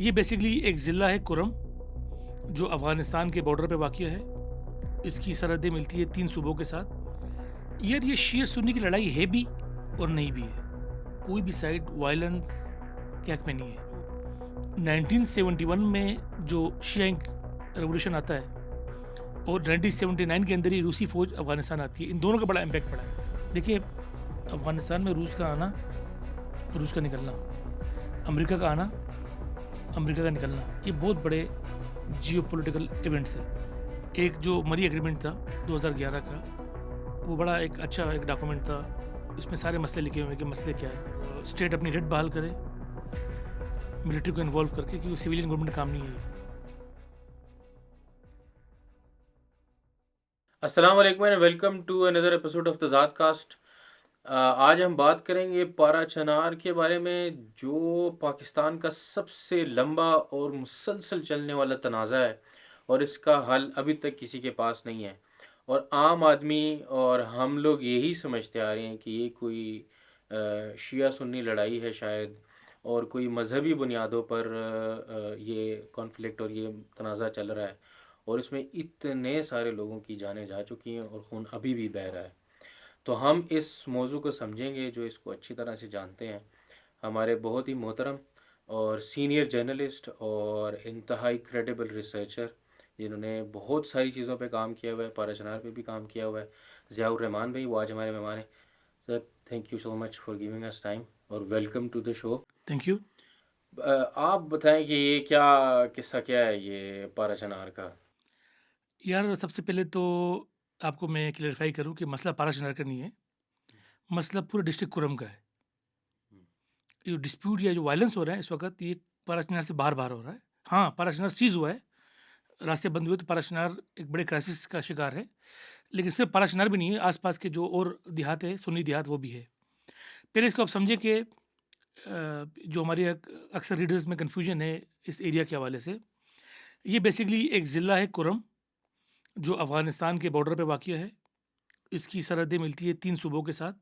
ये बेसिकली एक ज़िला है कुरम, जो अफ़गानिस्तान के बॉर्डर पे वाक़िया है। इसकी सरहदें मिलती है 3 सूबों के साथ। यार ये शिया सुन्नी की लड़ाई है भी और नहीं भी है। कोई भी साइड वायलेंस के हक़ में नहीं है। 1971 में जो शिया रिवॉल्यूशन आता है और 1979 के अंदर ही रूसी फ़ौज अफ़गानिस्तान आती है। इन दोनों का बड़ा इम्पैक्ट पड़ा है। देखिए, अफ़गानिस्तान में रूस का आना, रूस का निकलना, अमेरिका का आना, अमेरिका का निकलना, ये बहुत बड़े जियोपॉलिटिकल इवेंट्स हैं। एक जो मरी एग्रीमेंट था 2011 का, वो बड़ा एक अच्छा एक डॉक्यूमेंट था। इसमें सारे मसले लिखे हुए हैं कि मसले क्या है। स्टेट अपनी रेड बहाल करे, मिलिट्री को इन्वॉल्व करके, क्योंकि सिविलियन गवर्नमेंट का काम नहीं है ये। अस्सलाम वालेकुम and welcome to another episode of the Zadcast. आज हम बात करेंगे पारा चनार के बारे में, जो पाकिस्तान का सबसे लंबा और मुसलसल चलने वाला तनाज़ा है और इसका हल अभी तक किसी के पास नहीं है। और आम आदमी और हम लोग यही समझते आ रहे हैं कि ये कोई शिया सुन्नी लड़ाई है शायद, और कोई मजहबी बुनियादों पर ये कॉन्फ्लिक्ट और ये तनाज़ा चल रहा है, और इसमें इतने सारे लोगों की जानें जा चुकी हैं और खून अभी भी बह रहा है। तो हम इस मौजू को समझेंगे, जो इसको अच्छी तरह से जानते हैं हमारे बहुत ही मोहतरम और सीनियर जर्नलिस्ट और इंतहाई क्रेडिबल रिसर्चर, जिन्होंने बहुत सारी चीज़ों पे काम किया हुआ है, पाराचनार पे भी काम किया हुआ है, ज़ियाउर रहमान भाई, वो आज हमारे मेहमान हैं। Sir, thank you so much for giving us time और welcome to the show. Thank you. आप बताएं कि ये क्या किस्सा क्या है ये पाराचनार का। यार सबसे पहले तो आपको मैं क्लैरिफ़ाई करूँ कि मसला पारा चनार का नहीं है, मसला पूरे डिस्ट्रिक्ट कुरम का है। ये डिस्प्यूट या जो वायलेंस हो रहा है इस वक़्त, ये पारा चनार से बाहर-बाहर हो रहा है। हाँ, पारा चनार सीज़ हुआ है, रास्ते बंद हुए तो पारा चनार एक बड़े क्राइसिस का शिकार है। लेकिन सिर्फ पारा चनार भी नहीं है, आस-पास के जो और देहात है, सुन्नी देहात, वो भी है। पहले इसको आप समझिए कि जो हमारी अक्सर रीडर्स में कन्फ्यूजन है इस एरिया के हवाले से, ये बेसिकली एक ज़िला है कुरम, जो अफ़गानिस्तान के बॉर्डर पे वाक़िया है। इसकी सरहदें मिलती है 3 सूबों के साथ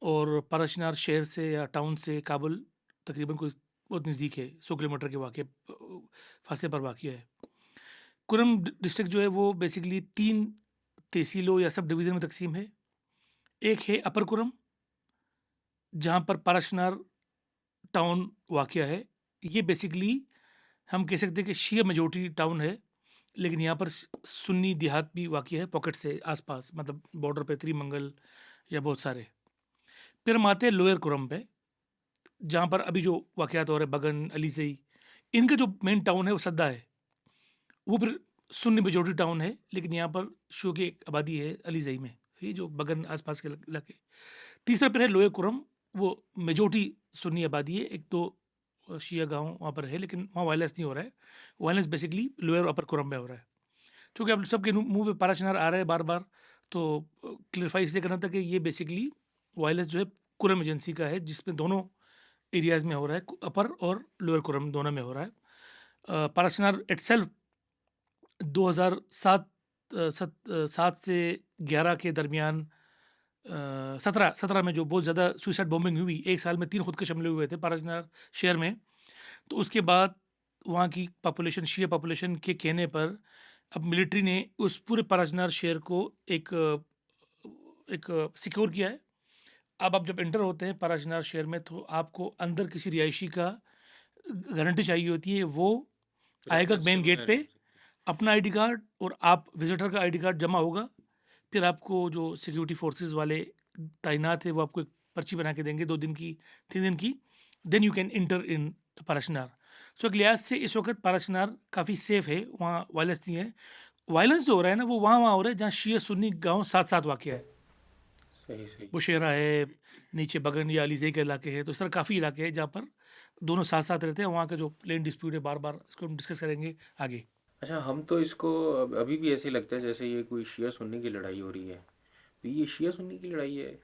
और पारा-चनार शहर से या टाउन से काबुल तकरीबन कोई बहुत नज़दीक है, 100 किलोमीटर के फ़ासले पर वाक़िया है। कुरम डिस्ट्रिक्ट जो है वो बेसिकली 3 तहसीलों या सब डिवीज़न में तक़सीम है। एक है अपर कुरम, जहाँ पर पारा-चनार टाउन वाक़िया है। ये बेसिकली हम कह सकते हैं कि शिया मेजॉरिटी टाउन है, लेकिन यहाँ पर सुन्नी देहात भी वाक़िया है पॉकेट से आस-पास, मतलब बॉर्डर पे त्रिमंगल या बहुत सारे। फिर हम आते हैं लोअर कुरम पे, जहाँ पर अभी जो वाक़यात हो रहे हैं बगन, अलीज़ई, इनका जो मेन टाउन है वो सद्दा है। वो फिर सुन्नी मेजॉरिटी टाउन है, लेकिन यहाँ पर शियों की एक आबादी है अलीज़ई में, सही, जो बगन आस-पास के इलाके। तीसरा फिर है लोअर कुरम, वो मेजॉरिटी सुन्नी आबादी है, 1-2 शिया गाँव वहाँ पर है, लेकिन वहाँ वायलेंस नहीं हो रहा है। Violence basically lower upper Kurram में हो रहा है। चूँकि अब सबके मुँह पे पारा-चनार आ रहा है बार-बार, तो क्लैरिफ़ाई इसलिए करना था कि ये बेसिकली वायलेंस जो है कुरम एजेंसी का है, जिसमें दोनों एरियाज़ में हो रहा है, अपर और लोअर कुरम दोनों में हो रहा है। पारा-चनार इटसेल्फ 7 से 11 के दरमियान, 17 में जो बहुत ज़्यादा सुसाइड बॉम्बिंग हुई, एक साल में 3 खुदकुश हमले हुए थे पारा-चनार शहर में। तो उसके बाद वहाँ की पॉपुलेशन, शिया पॉपुलेशन के कहने पर अब मिलिट्री ने उस पूरे पारा-चनार शहर को एक सिक्योर किया है। अब आप जब एंटर होते हैं पारा-चनार शहर में, तो आपको अंदर किसी रिहायशी का गारंटी चाहिए होती है। वो आएगा रेफरेंस मेन गेट पे, रेफरेंस। अपना आईडी कार्ड और आप विज़िटर का आईडी कार्ड जमा होगा। फिर आपको जो सिक्योरिटी फोर्सेस वाले तैनात हैं, वो आपको एक पर्ची बना के देंगे 2 दिन की, 3 दिन की। Then you can enter in Parachinar. So एक लिहाज़ से इस वक़्त पारा-चनार काफ़ी सेफ़ है, वहाँ वायलेंस नहीं है। वायलेंस जो हो रहा है ना, वो वहाँ-वहाँ हो रहा है जहाँ शिया-सुन्नी गाँव साथ-साथ वाक़या है। सही सही। बुशेरा है, नीचे बगन या अलीज़ई के इलाके हैं, तो इस तरह काफ़ी इलाके हैं जहाँ पर दोनों साथ-साथ रहते हैं। वहाँ का जो लैंड डिस्प्यूट है, बार-बार इसको हम डिस्कस करेंगे आगे। अच्छा, हम तो इसको अभी भी ऐसे लगता है जैसे ये कोई शिया सुन्नी की लड़ाई हो रही है। तो ये शिया सुन्नी की लड़ाई है।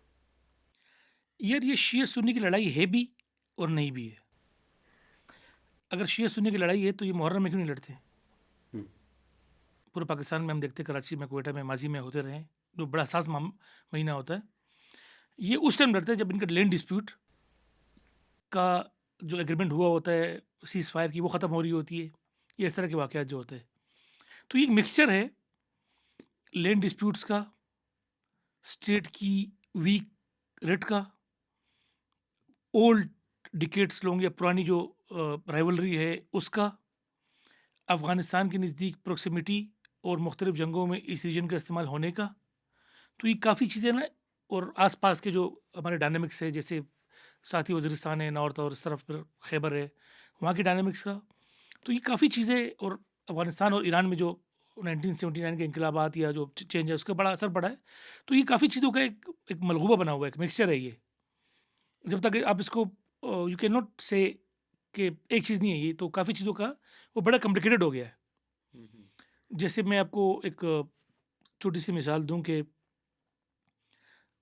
यार ये शिया-सुन्नी की लड़ाई है भी और नहीं भी है। अगर शिया-सुन्नी की लड़ाई है तो ये मुहर्रम में क्यों नहीं लड़ते? हम्म, पूरे पाकिस्तान में हम देखते हैं, कराची में, क्वेटा में, माज़ी में होते रहे हैं, जो बड़ा हसास महीना होता है। ये उस टाइम लड़ते हैं जब इनका लैंड डिस्प्यूट का जो एग्रीमेंट हुआ होता है सीज़ फायर की, वो ख़त्म हो रही होती है। ये इस तरह के वाक़यात जो होते हैं। तो ये एक मिक्सचर है लैंड डिस्प्यूट्स का, स्टेट की वीक रेट का, ओल्ड डिकेड्स लोग या पुरानी जो राइवलरी है उसका, अफ़गानिस्तान के नज़दीक प्रॉक्सिमिटी और मुख्तलिफ़ जंगों में इस रीजन का इस्तेमाल होने का। तो ये काफ़ी चीज़ें ना, और आस-पास के जो हमारे डायनामिक्स है, जैसे साथ ही वज़ीरिस्तान है नॉर्थ, और इस तरफ फिर खैबर है, वहाँ की डायनामिक्स का। तो ये काफ़ी चीज़ें, और अफ़गानिस्तान और ईरान में जो 1979 के इंकलाबात या जो चेंज है उसका बड़ा असर पड़ा है। तो ये काफ़ी चीज़ों का एक एक मलगूबा बना हुआ है, एक मिक्सचर है ये। जब तक आप इसको यू कैन नॉट से कि एक चीज़ नहीं है ये, तो काफ़ी चीज़ों का वो बड़ा कॉम्प्लिकेटेड हो गया है। हुँ, हुँ। जैसे मैं आपको एक छोटी-सी मिसाल दूँ कि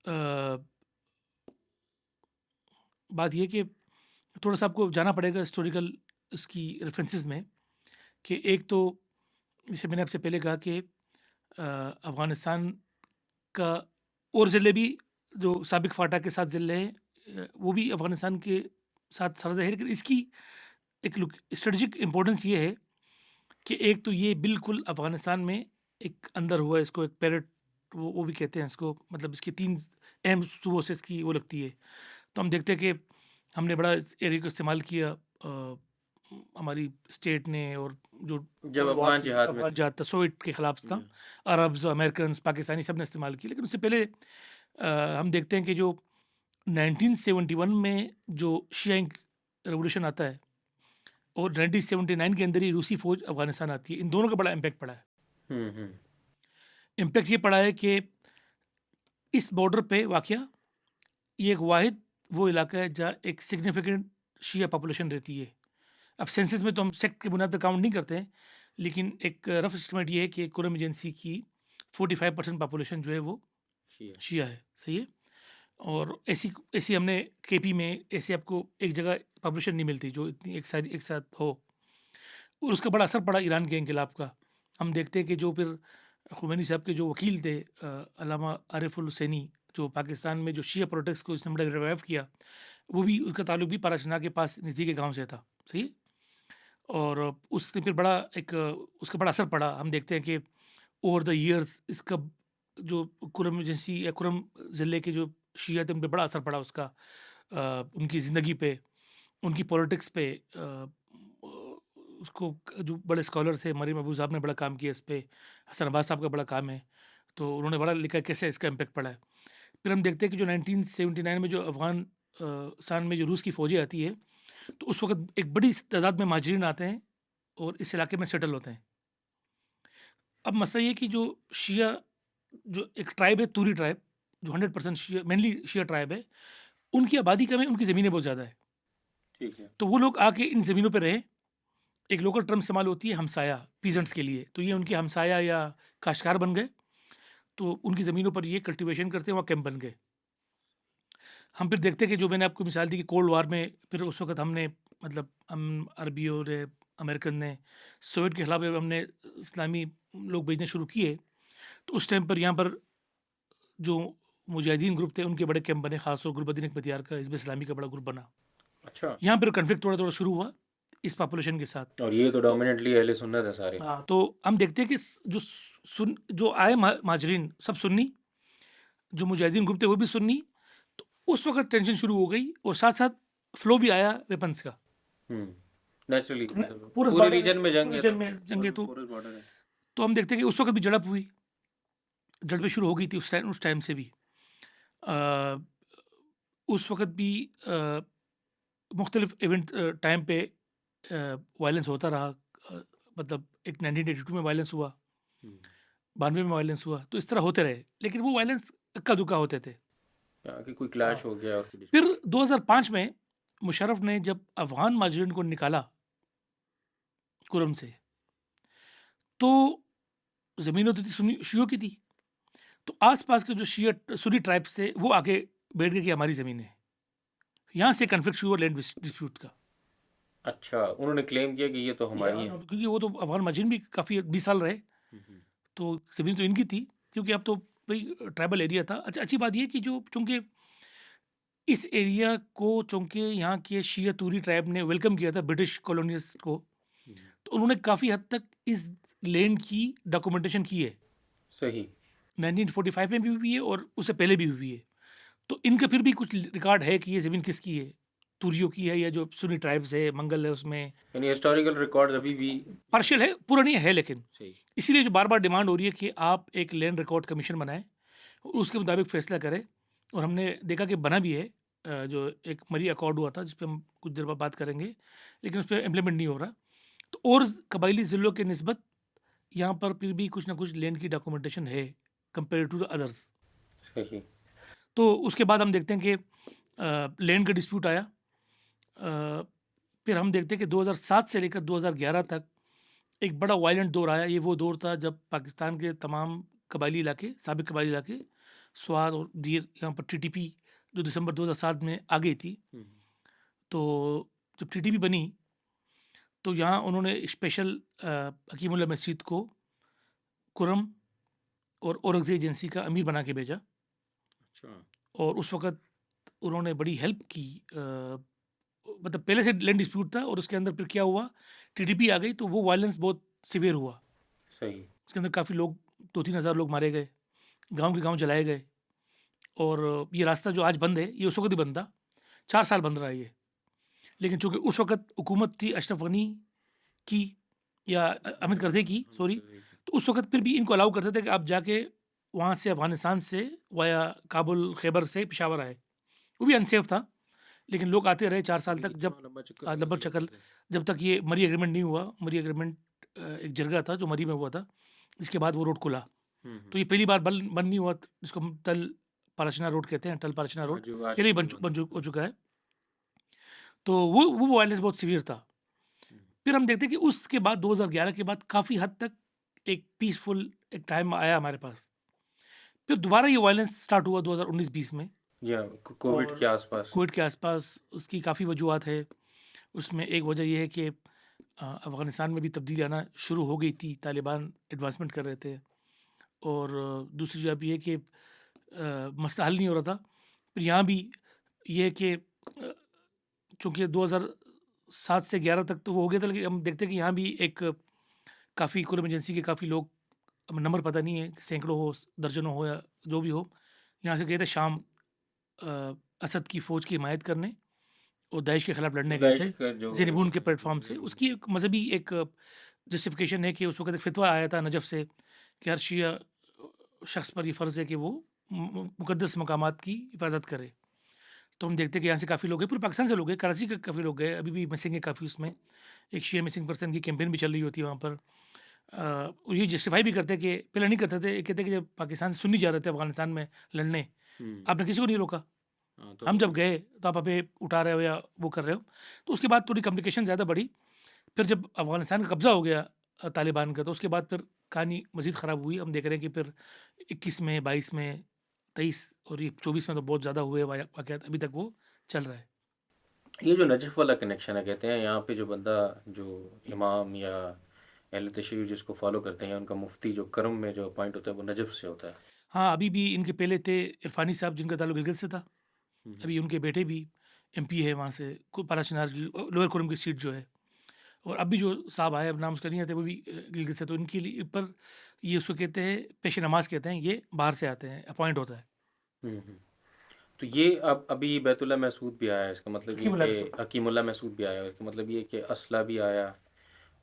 अ, बात ये है कि थोड़ा-सा आपको जाना पड़ेगा हिस्टोरिकल इसकी रेफ़रेंसेस में, कि एक तो जैसे मैंने आपसे पहले कहा कि अफ़गानिस्तान का और ज़िले भी जो साबिक फाटा के साथ ज़िले हैं, वो भी अफ़गानिस्तान के साथ सरहद है, लेकिन इसकी एक लुक स्ट्रेटेजिक इम्पोर्टेंस ये है कि एक तो ये बिल्कुल अफ़गानिस्तान में एक अंदर हुआ है, इसको एक पैरेट वो भी कहते हैं इसको, मतलब इसकी 3 अहम सूबों से इसकी वो लगती है। तो हम देखते हैं कि हमने बड़ा इस एरिया को इस्तेमाल किया, हमारी स्टेट ने, और जो जब कोल्ड वॉर अफ़गान थी, जिहाद में अफ़गान थे। जहाँ था सोवियत के खिलाफ था, हुँ, अरब्स, अमेरिकन्स, पाकिस्तानी सब ने इस्तेमाल की। लेकिन उससे पहले हम देखते हैं कि जो 1971 में जो शियाइंग रेवोल्यूशन आता है, और 1979 के अंदर ही रूसी फ़ौज अफ़गानिस्तान आती है। इन दोनों का बड़ा इम्पैक्ट पड़ा है। हुँ, हुँ। इम्पैक्ट ये पड़ा है कि इस बॉर्डर पे वाक़या ये एक वाहिद वो इलाका है जहाँ एक सिग्निफिकेंट शिया पॉपुलेशन रहती है। अब सेंसस में तो हम सेक्ट की बुनियाद पे काउंट नहीं करते हैं, लेकिन एक रफ़ एस्टिमेट ये है कि कुरम एजेंसी की 45% पॉपुलेशन जो है वो शिया। शिया है, सही है? और ऐसी ऐसी हमने केपी में ऐसे आपको एक जगह पॉपुलेशन नहीं मिलती जो इतनी एक साथ हो। और उसका बड़ा असर पड़ा ईरान के इनकलाब का। हम देखते हैं कि जो फिर खुमैनी साहब के जो वकील थे, अल्लामा आरिफुल हुसैनी, जो पाकिस्तान में जो शिया पॉलिटिक्स को इसने बड़ा रिवाइव किया, वो भी उसका ताल्लुक भी पाराचना के पास नज़दीकी गाँव से था, सही है? और उसने फिर बड़ा एक उसका बड़ा असर पड़ा। हम देखते हैं कि ओवर द ईयर्स इसका जो कुरम एजेंसी या कुरम ज़िले के जो शिया थे, उन पे बड़ा असर पड़ा उसका, उनकी ज़िंदगी पे, उनकी पॉलिटिक्स पे। उसको जो बड़े स्कॉलर थे, मरीम अबू साहब ने बड़ा काम किया इस पे, हसन अब्बास साहब का बड़ा काम है, तो उन्होंने बड़ा लिखा है कैसे इसका इम्पैक्ट पड़ा है। फिर हम देखते हैं कि जो 1979 में जो सान में जो रूस की फ़ौजें आती है, तो उस वक़्त एक बड़ी तादाद में महाजरीन आते हैं और इस इलाके में सेटल होते हैं। अब मसला ये है कि जो शिया जो एक ट्राइब है, तुरी ट्राइब, जो 100% शिया मेनली शिया ट्राइब है, उनकी आबादी कम है, उनकी ज़मीनें बहुत ज़्यादा है। ठीक है। तो वो लोग आके इन ज़मीनों पे रहे। एक लोकल टर्म इस्तेमाल होती है हमसाया, पीज़ेंट्स के लिए, तो ये उनके हमसाया या काश्तकार बन गए, तो उनकी ज़मीनों पर ये कल्टीवेशन करते हैं, वहाँ कैंप बन गए। हम फिर देखते हैं कि जो मैंने आपको मिसाल दी कि कोल्ड वॉर में फिर उस वक़्त हमने, मतलब हम अरबी और अमेरिकन ने सोवियत के खिलाफ जब हमने इस्लामी लोग भेजने शुरू किए, तो उस टाइम पर यहाँ पर जो मुजाहिदीन ग्रुप थे उनके बड़े कैंप बने, ख़ासतौर गुरबद्दीन इख्तियार का हिज़्ब इस्लामी का बड़ा ग्रुप बना। अच्छा। यहाँ पर कॉन्फ्लिक्ट थोड़ा-थोड़ा शुरू हुआ इस पॉपुलेशन के साथ। और ये तो डोमिनेंटली अहले सुन्नत है सारे। हाँ, तो हम देखते हैं कि जो आए महाजरीन सब सुन्नी, जो मुजाहिदीन ग्रुप थे वो भी सुन्नी, तो उस वक़्त टेंशन शुरू हो गई, और साथ-साथ फ्लो भी आया वेपन्स का। हुँ। नेचुरली तो मतलब पूरे पूरे बॉर्डर है, रीजन में जंग पूरे है रीजन तो में जंग है, पोरस बॉर्डर है। तो हम देखते हैं कि उस वक़्त भी झड़प हुई, झड़पें शुरू हो गई थी उस टाइम से भी। अ, उस वक़्त भी मुख्तलिफ इवेंट टाइम पे वायलेंस होता रहा, मतलब एक 1982 में वायलेंस हुआ, हुँ। 92 में वायलेंस हुआ, तो इस तरह होते रहे, लेकिन वो वायलेंस इक्का-दुक्का होते थे। कि कोई हाँ। क्लैश हो गया और कोई फिर डिस्प्यूट। 2005 में मुशर्रफ ने जब अफ़गान महाजरीन को निकाला कुरम से, तो ज़मीनें तो थी सुन्नी शियों की थी, तो आस-पास के जो शिया सुन्नी ट्राइब्स थे, वो आके बैठ गए कि हमारी ज़मीन है। यहाँ से कॉन्फ्लिक्ट शुरू हुआ लैंड डिस्प्यूट का। अच्छा, उन्होंने क्लेम किया कि ये तो या हमारी है। क्योंकि वो तो अफ़गान महाजरीन भी काफ़ी 20 साल रहे, हुँ, हुँ। तो ज़मीन तो इनकी थी, क्योंकि अब तो भई ट्राइबल एरिया था। अच्छा, अच्छी बात ये है कि जो चूँकि इस एरिया को चूँकि यहाँ के शिया तूरी ट्राइब ने वेलकम किया था ब्रिटिश कॉलोनियलिस्ट को, हुँ, तो उन्होंने काफ़ी हद तक इस लैंड की डॉक्यूमेंटेशन की है। सही। 1945 में भी हुई है और उससे पहले भी हुई है। तो इनका फिर भी कुछ रिकॉर्ड है कि ये ज़मीन किसकी है, तूरियों की है या जो सुन्नी ट्राइब्स है, मंगल है उसमें, यानी हिस्टोरिकल रिकॉर्ड्स अभी भी पार्शियल है, पूरा नहीं है लेकिन। सही। इसीलिए जो बार-बार डिमांड हो रही है कि आप एक लैंड रिकॉर्ड कमीशन बनाएँ, उसके मुताबिक फैसला करें। और हमने देखा कि बना भी है। जो एक मरी अकॉर्ड हुआ था जिस पे हम कुछ देर बाद बात करेंगे, लेकिन उस पे इम्प्लीमेंट नहीं हो रहा। तो और कबायली ज़िलों के निस्बत यहाँ पर फिर भी कुछ ना कुछ लैंड की डॉक्यूमेंटेशन है कंपेयर टू द अदर्स। सही। तो उसके बाद हम देखते हैं कि लैंड का डिस्प्यूट आया। फिर हम देखते हैं कि 2007 से लेकर 2011 तक एक बड़ा वायलेंट दौर आया। ये वो दौर था जब पाकिस्तान के तमाम कबायली इलाके, साबिक कबायली इलाके, स्वात और दीर, यहाँ पर टीटीपी जो दिसंबर 2007 में आ गई थी। हुँ, तो जब टीटीपी बनी तो यहाँ उन्होंने स्पेशल हकीमुल्लाह मस्जिद को कुरम और औरंगज़ेब एजेंसी का अमीर बना के भेजा। अच्छा। और उस वक़्त उन्होंने बड़ी हेल्प की। मतलब पहले से लैंड डिस्प्यूट था और उसके अंदर फिर क्या हुआ, टीडीपी आ गई तो वो वायलेंस बहुत सीवियर हुआ। सही। उसके अंदर काफ़ी लोग, 2-3 हज़ार लोग मारे गए, गाँव के गाँव जलाए गए। और ये रास्ता जो आज बंद है, ये उस वक़्त ही बंद था, 4 साल बंद रहा ये। लेकिन चूँकि उस वक़्त हुकूमत थी अशरफ गनी की या हामिद करज़ई की, हम सॉरी, कर तो उस वक़्त फिर भी इनको अलाउ करते थे कि आप जाके वहाँ से अफ़गानिस्तान से वाया काबुल, खैबर से पेशावर आए। वो भी अनसेफ था, लेकिन लोग आते रहे 4 साल यानी तक, कि जब हाँ, लंबा चक्कर लगा लब्बक के शकल, जाते थे। जब तक ये मरी एग्रीमेंट नहीं हुआ। मरी एग्रीमेंट एक जरगा था जो मरी में हुआ था, इसके बाद वो रोड खुला। हुँ, हुँ। तो ये पहली बार बंद नहीं हुआ, जिसको हम तल पाराशना रोड कहते हैं, टल पाराशना हाँ, रोड, जो पहले ही आजकल भी बंद है। हो चुका है। तो वो वायलेंस बहुत सीवियर था। हुँ, फिर हम देखते हैं कि उसके बाद 2011 के बाद काफ़ी हद तक एक पीसफुल एक टाइम आया हमारे पास। फिर दोबारा ये वायलेंस स्टार्ट हुआ 2019-20 में। या कोविड और के आसपास। कोविड के आसपास उसकी काफ़ी वजूहत है। उसमें एक वजह ये है कि अफ़गानिस्तान में भी तब्दीली आना शुरू हो गई थी, तालिबान एडवांसमेंट कर रहे थे। और दूसरी जगह भी ये कि मसला हल नहीं हो रहा था। फिर यहाँ भी ये है कि चूँकि 2007 से 11 तक तो वो हो गया था, लेकिन हम देखते हैं कि यहाँ भी एक काफ़ी कुल एजेंसी के काफ़ी लोग, अब नंबर पता नहीं है, सैकड़ों हो, दर्जनों हो या जो भी हो, यहाँ से गए थे शाम असद की फ़ौज की हिमायत करने और दाइश के खिलाफ लड़ने गए दाइश थे, का जो ज़ेनिबून के प्लेटफ़ॉर्म से। ज़ेनिबून उसकी एक मज़हबी एक जस्टिफ़िकेशन है कि उस वक़्त एक फ़ितवा आया था नजफ़ से कि हर शिया शख़्स पर ये फ़र्ज़ है कि वो मुक़द्दस मकामात की हिफ़ाज़त करे। तो हम देखते हैं कि यहाँ से काफ़ी लोग गए, पूरे पाकिस्तान से लोग गए, कराची के काफ़ी लोग गए, अभी भी मिसिंग है काफ़ी उसमें। एक शिया मिसिंग पर्सन की कैंपेन भी चल रही होती है वहाँ पर। और ये जस्टिफ़ाई भी करते हैं कि पहले नहीं करते थे, ये कहते हैं कि जब पाकिस्तान से सुन्नी जा रहे थे अफ़गानिस्तान में लड़ने, हुँ, आपने किसी को नहीं रोका। हाँ, तो हम जब अभी गए तो आप अभी उठा रहे हो या वो कर रहे हो। तो उसके बाद थोड़ी कम्युनिकेशन ज़्यादा बढ़ी। फिर जब अफ़गानिस्तान का कब्ज़ा हो गया तालिबान का, तो उसके बाद फिर कहानी मज़ीद ख़राब हुई। हम देख रहे हैं कि फिर 21 में, 22 में, 23 और ये 24 में तो बहुत ज़्यादा हुए वाक़यात, अभी तक वो चल रहा है। ये जो नजफ़ वाला कनेक्शन है, कहते हैं यहाँ पे जो बंदा, जो इमाम या अहले तशय्युच जिसको फ़ॉलो करते हैं, उनका मुफ्ती जो करम में जो अपॉइंट होता है, वो नजफ़ से होता है। हाँ, अभी भी इनके पहले थे इरफ़ानी साहब जिनका ताल्लुक गिलगित से था। हुँ, हुँ। अभी उनके बेटे भी एमपी है वहाँ से, पाराचनार की लोअर कुरम की सीट जो है। और अभी जो साहब आए, अब नाम उसका नहीं आता, वो भी गिलगित से। तो इनके लिए पर ये उसको कहते हैं पेश नमाज कहते हैं, ये बाहर से आते हैं, अपॉइंट होता है। हुँ, हुँ। तो ये अब अभी बैतुल्लाह महसूद भी आया है, इसका मतलब ये हकीमुल्लाह कि रसूल। हकीमुल्लाह महसूद भी आया है, इसका मतलब ये कि असला भी आया।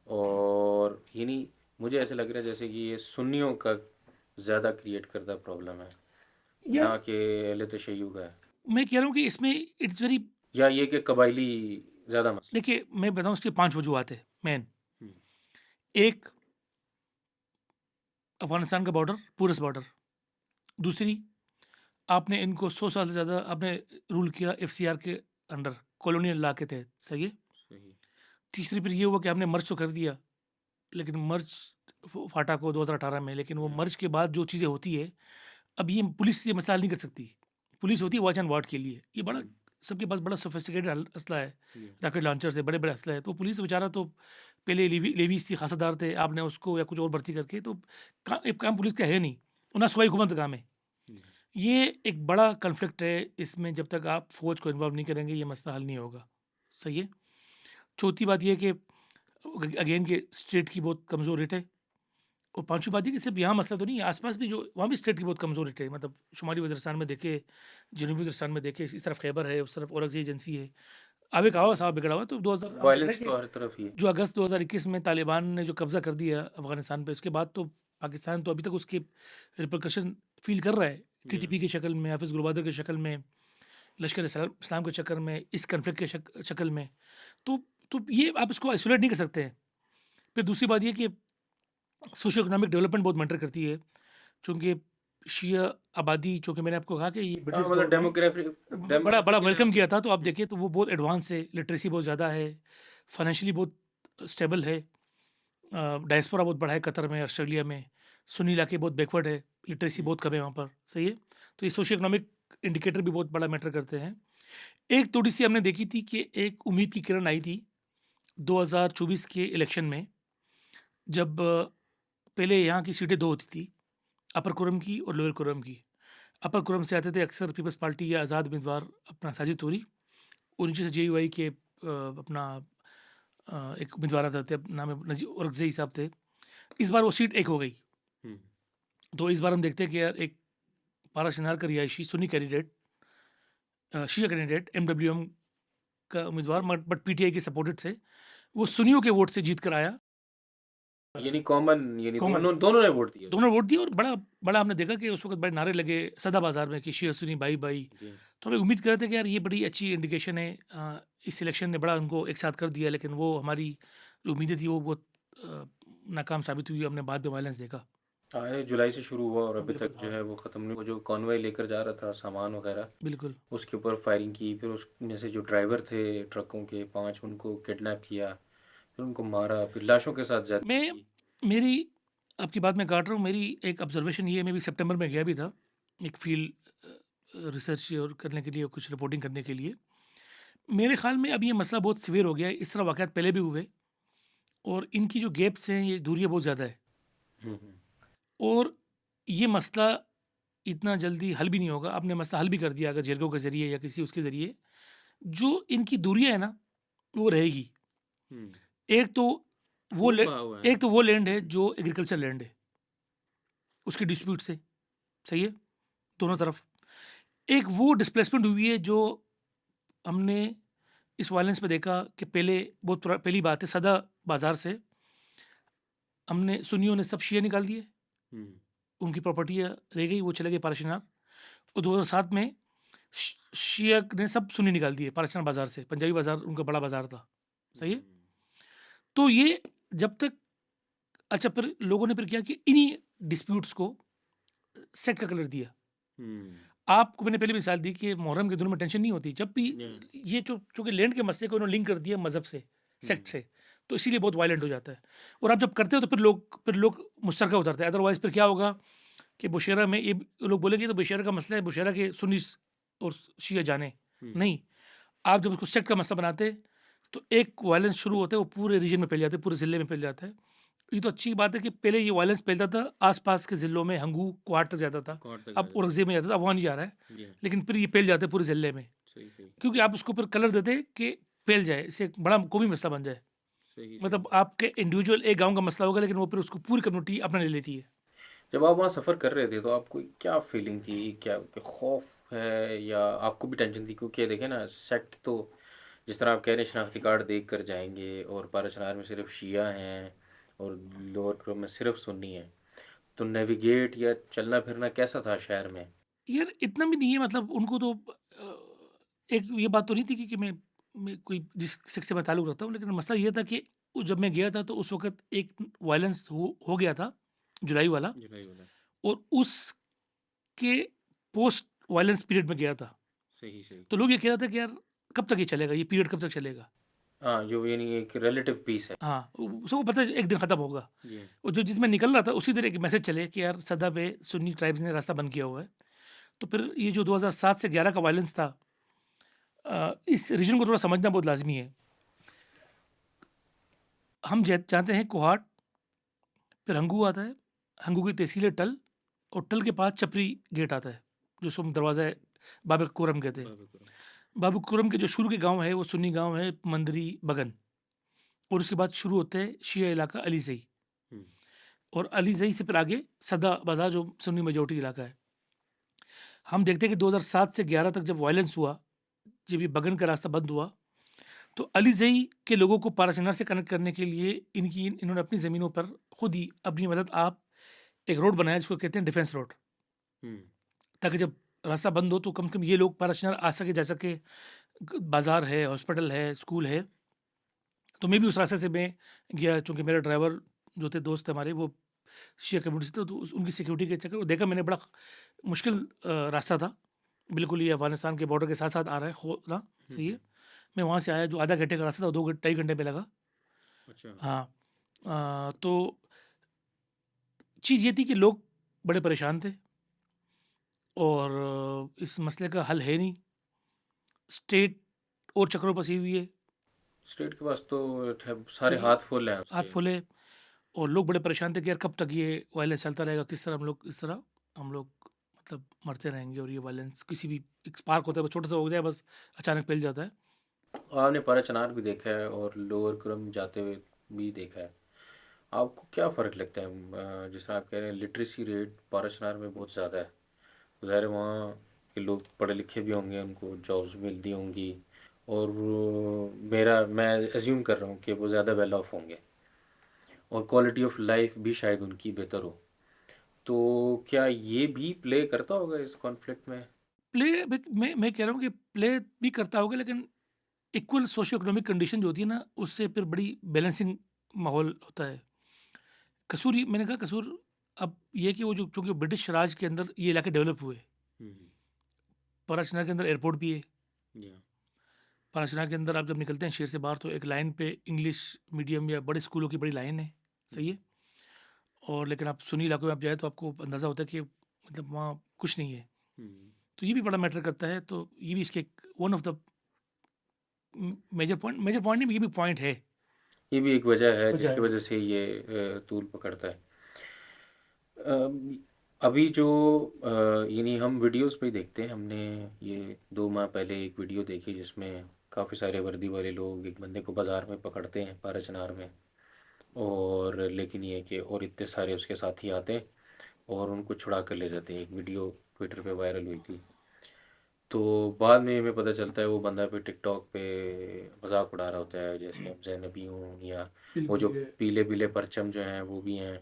और यानी मुझे ऐसे लग रहा है जैसे कि ये सुन्नियों का ज़्यादा क्रिएट करता प्रॉब्लम है, यार ना कि अहले तशय्युc का है। मैं कह रहा हूँ कि इसमें इट्स वेरी, या ये कि कबायली ज़्यादा मसला है। देखिए मैं बताऊँ इसकी 5 वजूहत है मेन। हुँ, एक, अफ़गानिस्तान का बॉर्डर, पोरस बॉर्डर। दूसरी, आपने इनको 100 साल से ज़्यादा आपने रूल किया एफसीआर के अंडर, कॉलोनियल लॉ के तहत, सही है? सही। तीसरी फिर ये हुआ कि आपने मर्ज तो कर दिया, लेकिन मर्ज फाटा को 2018 में, लेकिन वो हुँ, मर्ज के बाद जो चीज़ें होती है, अब ये पुलिस ये मसला हल नहीं कर सकती। पुलिस हुँ, होती है वॉच एंड वार्ड के लिए, ये बड़ा, हुँ, सबके पास बड़ा सोफिस्टिकेटेड असला है, हुँ, रॉकेट लॉन्चर्स है, बड़े-बड़े असला है। तो पुलिस बेचारा तो पहले लेवीज़ थी, खासादार थे, आपने उसको या कुछ और भर्ती करके तो एक काम पुलिस का है नहीं, ना सूबाई हुकूमत का काम है। हुँ, ये एक बड़ा कॉन्फ्लिक्ट है, इसमें जब तक आप फ़ौज को इन्वॉल्व नहीं करेंगे, ये मसला हल नहीं होगा, सही है? चौथी बात ये है कि अगेन कि स्टेट की बहुत कमज़ोर हिट है। और पाँचवीं बात ये कि सिर्फ यहाँ मसला तो नहीं है, आस-पास भी जो वहाँ भी स्टेट की बहुत कमज़ोर हिट है। मतलब शुमाली वज़ीरिस्तान में देखें, जनूबी वज़ीरिस्तान में देखें, इस तरफ खैबर है, उस तरफ औरंगज़ेब एजेंसी है। आगे का हुआ साहब बिगड़ा हुआ, तो 2000 आप देख रहे वायलेंस हैं तो कि हर तरफ ही है। जो अगस्त 2021 में तालिबान ने जो कब्ज़ा कर दिया अफ़गानिस्तान पे, उसके बाद तो पाकिस्तान तो अभी तक उसके रिperकशन फ़ील कर रहा है। या टीटीपी की शक्ल में, हाफ़िज़ गुलबादर की शक्ल में, लश्कर इस्लाम के चक्कर में, इस कॉन्फ्लिक्ट के शक्ल में। तो ये आप इसको आइसोलेट नहीं कर सकते हैं। फिर दूसरी बात ये कि सोशियो इकोनॉमिक डेवलपमेंट बहुत मैटर करती है, चूँकि शिया आबादी, चूँकि मैंने आपको कहा कि ये हाँ, ब्रिटिश मतलब दौर में बड़ा बड़ा डेमोग्राफी के लिहाज वेलकम से। किया था, तो आप देखिए तो वो बहुत एडवांस है, लिटरेसी बहुत ज़्यादा है, फाइनेंशियली बहुत स्टेबल है। डायस्पोरा बहुत बड़ा है कतर में, ऑस्ट्रेलिया में, सुन्नी इलाके बहुत बैकवर्ड है, लिटरेसी बहुत कम है वहाँ पर, सही है? तो ये सोशियो इकोनॉमिक इंडिकेटर भी बहुत बड़ा मैटर करते हैं। एक थोड़ी-सी हमने देखी थी कि एक उम्मीद की किरण आई थी 2024 के इलेक्शन में, जब पहले यहाँ की सीटें 2 होती थी, अपर कुरम की और लोअर कुरम की। अपर कुरम से आते थे अक्सर पीपल्स पार्टी या आज़ाद उम्मीदवार अपना साजिद तूरी, और नीचे से जेयूआई के अपना एक उम्मीदवार आते थे, नाम है औरंगज़ेब साहब थे। इस बार वो सीट एक हो गई। हुँ, तो इस बार हम देखते हैं कि यार एक पारा शिनार का रिहायशी सुन्नी कैंडिडेट, शिया कैंडिडेट एमडब्ल्यूएम का उम्मीदवार, बट पीटीआई के सपोर्टेड से, वो सुन्नियों के वोट से जीत कर आया। यानी कॉमन दोनों दोनों ने वोट दिया दोनों उसको। वोट दिए, और बड़ा बड़ा हमने देखा कि उस वक़्त बड़े नारे लगे सदा बाज़ार में कि शिया सुन्नी भाई भाई। जी। तो हमें उम्मीद कर रहे थे कि यार ये बड़ी अच्छी इंडिकेशन है। इस इलेक्शन ने बड़ा उनको एक साथ कर दिया, लेकिन वो हमारी जो उम्मीदें थी वो बहुत नाकाम साबित हुई। हमने बाद में वायलेंस देखा। हाँ, ये जुलाई से शुरू हुआ और अभी बिल्कुल, तक जो हाँ। है वो ख़त्म नहीं। वो जो कॉन्वॉय लेकर जा रहा था सामान वगैरह, बिल्कुल। उसके ऊपर फायरिंग की, फिर उसमें से जो ड्राइवर थे ट्रकों के 5 उनको किडनैप किया, फिर उनको मारा, फिर लाशों के साथ ज़्यादती मैं की। मेरी आपकी बात मैं काट रहा हूँ, मेरी एक ऑब्जर्वेशन ये है, मैं भी सितंबर में गया भी था, एक फील्ड रिसर्च और करने के लिए, कुछ रिपोर्टिंग करने के लिए। मेरे ख़्याल में अब ये मसला बहुत सीवियर हो गया है, इस तरह वाक़यात पहले भी हुए, और इनकी जो गैप्स हैं, ये दूरियाँ बहुत ज़्यादा है, हुँ, हुँ। और ये मसला इतना जल्दी हल भी नहीं होगा। आपने मसला हल भी कर दिया अगर जेलकों के ज़रिए या किसी उसके ज़रिए, जो इनकी दूरियाँ है ना, वो रहेगी। हुँ। एक तो वो खून लैं बहा हुआ है एक ना। तो वो लैंड है जो एग्रीकल्चर लैंड है, उसकी डिस्प्यूट से, सही है? दोनों तरफ। एक वो डिस्प्लेसमेंट हुई है जो हमने इस वायलेंस में देखा कि पहले बहुत पहली बात है, सदा बाज़ार से हमने सुन्नियों ने सब शिया निकाल दिए, हुँ। उनकी प्रॉपर्टियाँ रह गई, वो चले गए पाराशिनार। और 2007 में शिया ने सब सुन्नी निकाल दिए पाराशिनार बाज़ार से, पंजाबी बाज़ार उनका बड़ा बाज़ार था, सही है? हुँ। तो ये जब तक, अच्छा, फिर लोगों ने फिर क्या कि इन्हीं डिस्प्यूट्स को सेट का कलर दिया। हुँ। आपको मैंने पहले मिसाल दी कि मुहर्रम के दिनों में टेंशन नहीं होती। जब भी या ये जो चूँकि लैंड के मसले को इन्होंने लिंक कर दिया मज़हब से, सेक्ट हुँ। से, तो इसीलिए बहुत वायलेंट हो जाता है। और आप जब करते हो तो फिर लोग मुस्तरका उतरते हैं। अदरवाइज़ फिर क्या होगा कि बुशहरा में ये लोग बोलेंगे तो बुशहरा का मसला है, बुशहरा के सुन्नी और शिया जाने। हुँ। नहीं, आप जब उसको सेक्ट का मसला बनाते, तो एक वायलेंस शुरू होता है, वो पूरे रीजन में फैल जाता है, पूरे ज़िले में फैल जाता है। ये तो अच्छी बात है कि पहले ये वायलेंस फैलता था आस-पास के ज़िलों में, हंगू, कुआट तक जाता था। कॉट तक अब जाता था। औरंगज़ेब में जाता था, अब वहाँ नहीं जा रहा है। जी। लेकिन फिर ये फैल जाता है पूरे ज़िले में, सही, सही। क्योंकि आप उसको फिर कलर देते हैं कि फैल जाए, इससे एक बड़ा कोई भी मसला बन जाए। सही, सही। मतलब आपके इंडिविजुअल एक गाँव का मसला होगा, लेकिन वो फिर उसको पूरी कम्युनिटी अपना ले लेती है। जब आप वहाँ सफ़र कर रहे थे तो आपको क्या फीलिंग थी? क्या खौफ है या आपको भी टेंशन थी? क्योंकि देखिए ना, सेक्ट तो जिस तरह आप कह रहे हैं शनाख्ती कार्ड देख कर जाएँगे और पाराशनार में सिर्फ़ शिया हैं और लोअर क्रम में सिर्फ़ सुन्नी हैं। तो नेविगेट या चलना-फिरना कैसा था शहर में? यार इतना भी नहीं है, मतलब उनको तो एक ये बात तो नहीं थी कि मैं कोई जिस सेक्ट से मैं ताल्लुक़ रखता हूँ, लेकिन मसला ये था कि वो जब मैं गया था तो उस वक़्त एक वायलेंस हो गया था, जुलाई वाला, जुलाई वाला। और उसके पोस्ट वायलेंस पीरियड में गया था। सही, सही। तो लोग ये कह रहे थे कि यार कब तक ये चलेगा? ये पीरियड कब तक चलेगा? हाँ, जो यानी एक रिलेटिव पीस है। हाँ, सबको पता है एक दिन ख़त्म होगा। जी। और जो जिसमें निकल रहा था उसी दिन एक मैसेज चले कि यार सदा पे सुन्नी ट्राइब्स ने रास्ता बंद किया हुआ है। तो फिर ये जो 2007 से 11 का वायलेंस था, इस रीजन को थोड़ा समझना बहुत लाज़मी है। हम जानते हैं कोहाट, फिर हंगू आता है, हंगू की तहसील है टल, और टल के पास चपरी गेट आता है, जिसको हम दरवाज़ा बाब कोरम कहते हैं। बाबा कुरम। बाब कोरम के जो शुरू के गाँव है वो सुन्नी गाँव है, मंदरी, बगन, और उसके बाद शुरू होते हैं शिया इलाका अली ज़ई, हुँ, और अली ज़ई से फिर आगे सदा बाज़ार जो सुन्नी मेजॉरिटी इलाका है। हम देखते हैं कि 2007 से 11 तक जब वायलेंस हुआ, जब ये बगन का रास्ता बंद हुआ, तो अली ज़ई के लोगों को पाराचनार से कनेक्ट करने के लिए इन्होंने अपनी ज़मीनों पर खुद ही अपनी मदद आप एक रोड बनाया जिसको कहते हैं डिफेंस रोड, हुँ, ताकि जब रास्ता बंद हो तो कम से कम ये लोग पाराचनार आ सके, जा सके। बाज़ार है, हॉस्पिटल है, स्कूल है। तो मैं भी उस रास्ते से मैं गया, चूँकि मेरे ड्राइवर जो थे, दोस्त थे हमारे, वो शिया कम्युनिटी से थे, तो उनकी सिक्योरिटी के चक्कर में देखा मैंने, बड़ा मुश्किल रास्ता था। बिल्कुल ये अफ़गानिस्तान के बॉर्डर के साथ-साथ आ रहा है, हो ना, हुँ, सही है। हुँ। मैं वहाँ से आया, जो आधा घंटे का रास्ता था, 2 ढाई घंटे में लगा। अच्छा। हाँ। तो चीज़ ये थी कि लोग बड़े परेशान थे, और इस मसले का हल है नहीं। स्टेट और चक्करों फँसी हुई है स्टेट के पास तो ठ कि सारे हाथ फुल हैं हाथ उसके। फुले, और लोग बड़े परेशान थे कि यार कब तक ये वायलेंस चलता रहेगा, किस तरह हम लोग, इस तरह हम लोग मतलब मरते रहेंगे, और ये वायलेंस किसी भी एक स्पार्क होता है, बस छोटा सा हो जाए, बस अचानक फैल जाता है। आपने पारा-चनार भी देखा है और लोअर कुरम जाते हुए भी देखा है। आपको क्या फ़र्क लगता है? जिस तरह आप कह रहे हैं लिटरेसी रेट पारा-चनार में बहुत ज़्यादा है। ज़ाहिर है वहाँ के लोग पढ़े लिखे भी होंगे, उनको जॉब्स मिलती होंगी, और मैं अज़्यूम कर रहा हूँ कि वो ज़्यादा वेल ऑफ होंगे और क्वालिटी ऑफ लाइफ भी शायद उनकी बेहतर हो। तो क्या ये भी प्ले करता होगा इस कॉन्फ्लिक्ट में? प्ले मैं कह रहा हूँ कि प्ले भी करता होगा, लेकिन इक्वल सोशियो इकोनॉमिक कंडीशन जो होती है ना, उससे फिर बड़ी बैलेंसिंग माहौल होता है। कसूर, ये मैंने कहा कसूर, अब ये है कि वो जो चूँकि ब्रिटिश राज के अंदर ये इलाके डेवलप हुए, हुँ, पराचना के अंदर एयरपोर्ट भी है। या पराचना के अंदर आप जब निकलते हैं शहर से बाहर, तो एक लाइन पे इंग्लिश मीडियम या बड़े स्कूलों की बड़ी लाइन है, हुँ, सही है? और लेकिन आप सुनी इलाकों में आप जाए तो आपको अंदाज़ा होता है कि मतलब वहाँ कुछ नहीं है। हुँ। तो ये भी बड़ा मैटर करता है, तो ये भी इसके एक one of the major point नहीं, ये भी पॉइंट है। ये भी एक वजह है वजह जिसकी है। वजह से ये तूल पकड़ता है। अम, अभी जो यानी हम वीडियोस पे ही देखते हैं, हमने ये 2 माह पहले एक वीडियो देखी जिसमें काफ़ी सारे वर्दी वाले लोग एक बंदे को बाज़ार में पकड़ते हैं पारा-चनार में, और लेकिन ये है कि और इतने सारे उसके साथी आते हैं और उनको छुड़ा कर ले जाते हैं। एक वीडियो ट्विटर पे वायरल हुई थी। तो बाद में हमें पता चलता है वो बंदा फिर टिकटॉक पे मज़ाक उड़ा रहा होता है, जैसे हम ज़ैनबी हूँ, या वो जो बिल्कुल। पीले-पीले परचम जो हैं वो भी हैं।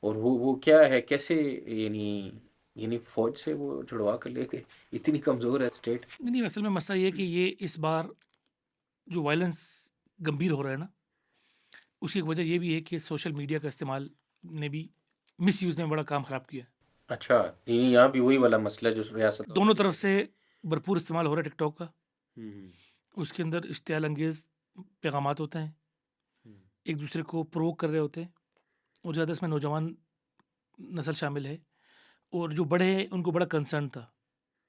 और वो क्या है, कैसे, यानी यानी फ़ौज से वो छुड़वा कर ले गए? इतनी कमज़ोर है स्टेट? नहीं, नहीं, असल में मसला ये है कि ये इस बार जो वायलेंस गंभीर हो रहा है ना, उसकी एक वजह ये भी है कि सोशल मीडिया का इस्तेमाल ने भी, मिसयूज़ ने बड़ा काम ख़राब किया है। अच्छा, यानी यहाँ भी वही वाला मसला है जो रियासत और दोनों में भी तरफ है। से भरपूर इस्तेमाल हो रहा है टिकटॉक का। हुँ, हुँ, उसके अंदर इश्तियाल अंगेज़ पैगामात होते हैं, हुँ, एक दूसरे को प्रोवोक कर रहे होते हैं, और ज़्यादा इसमें नौजवान नस्ल शामिल है, और जो बड़े हैं उनको बड़ा कंसर्न था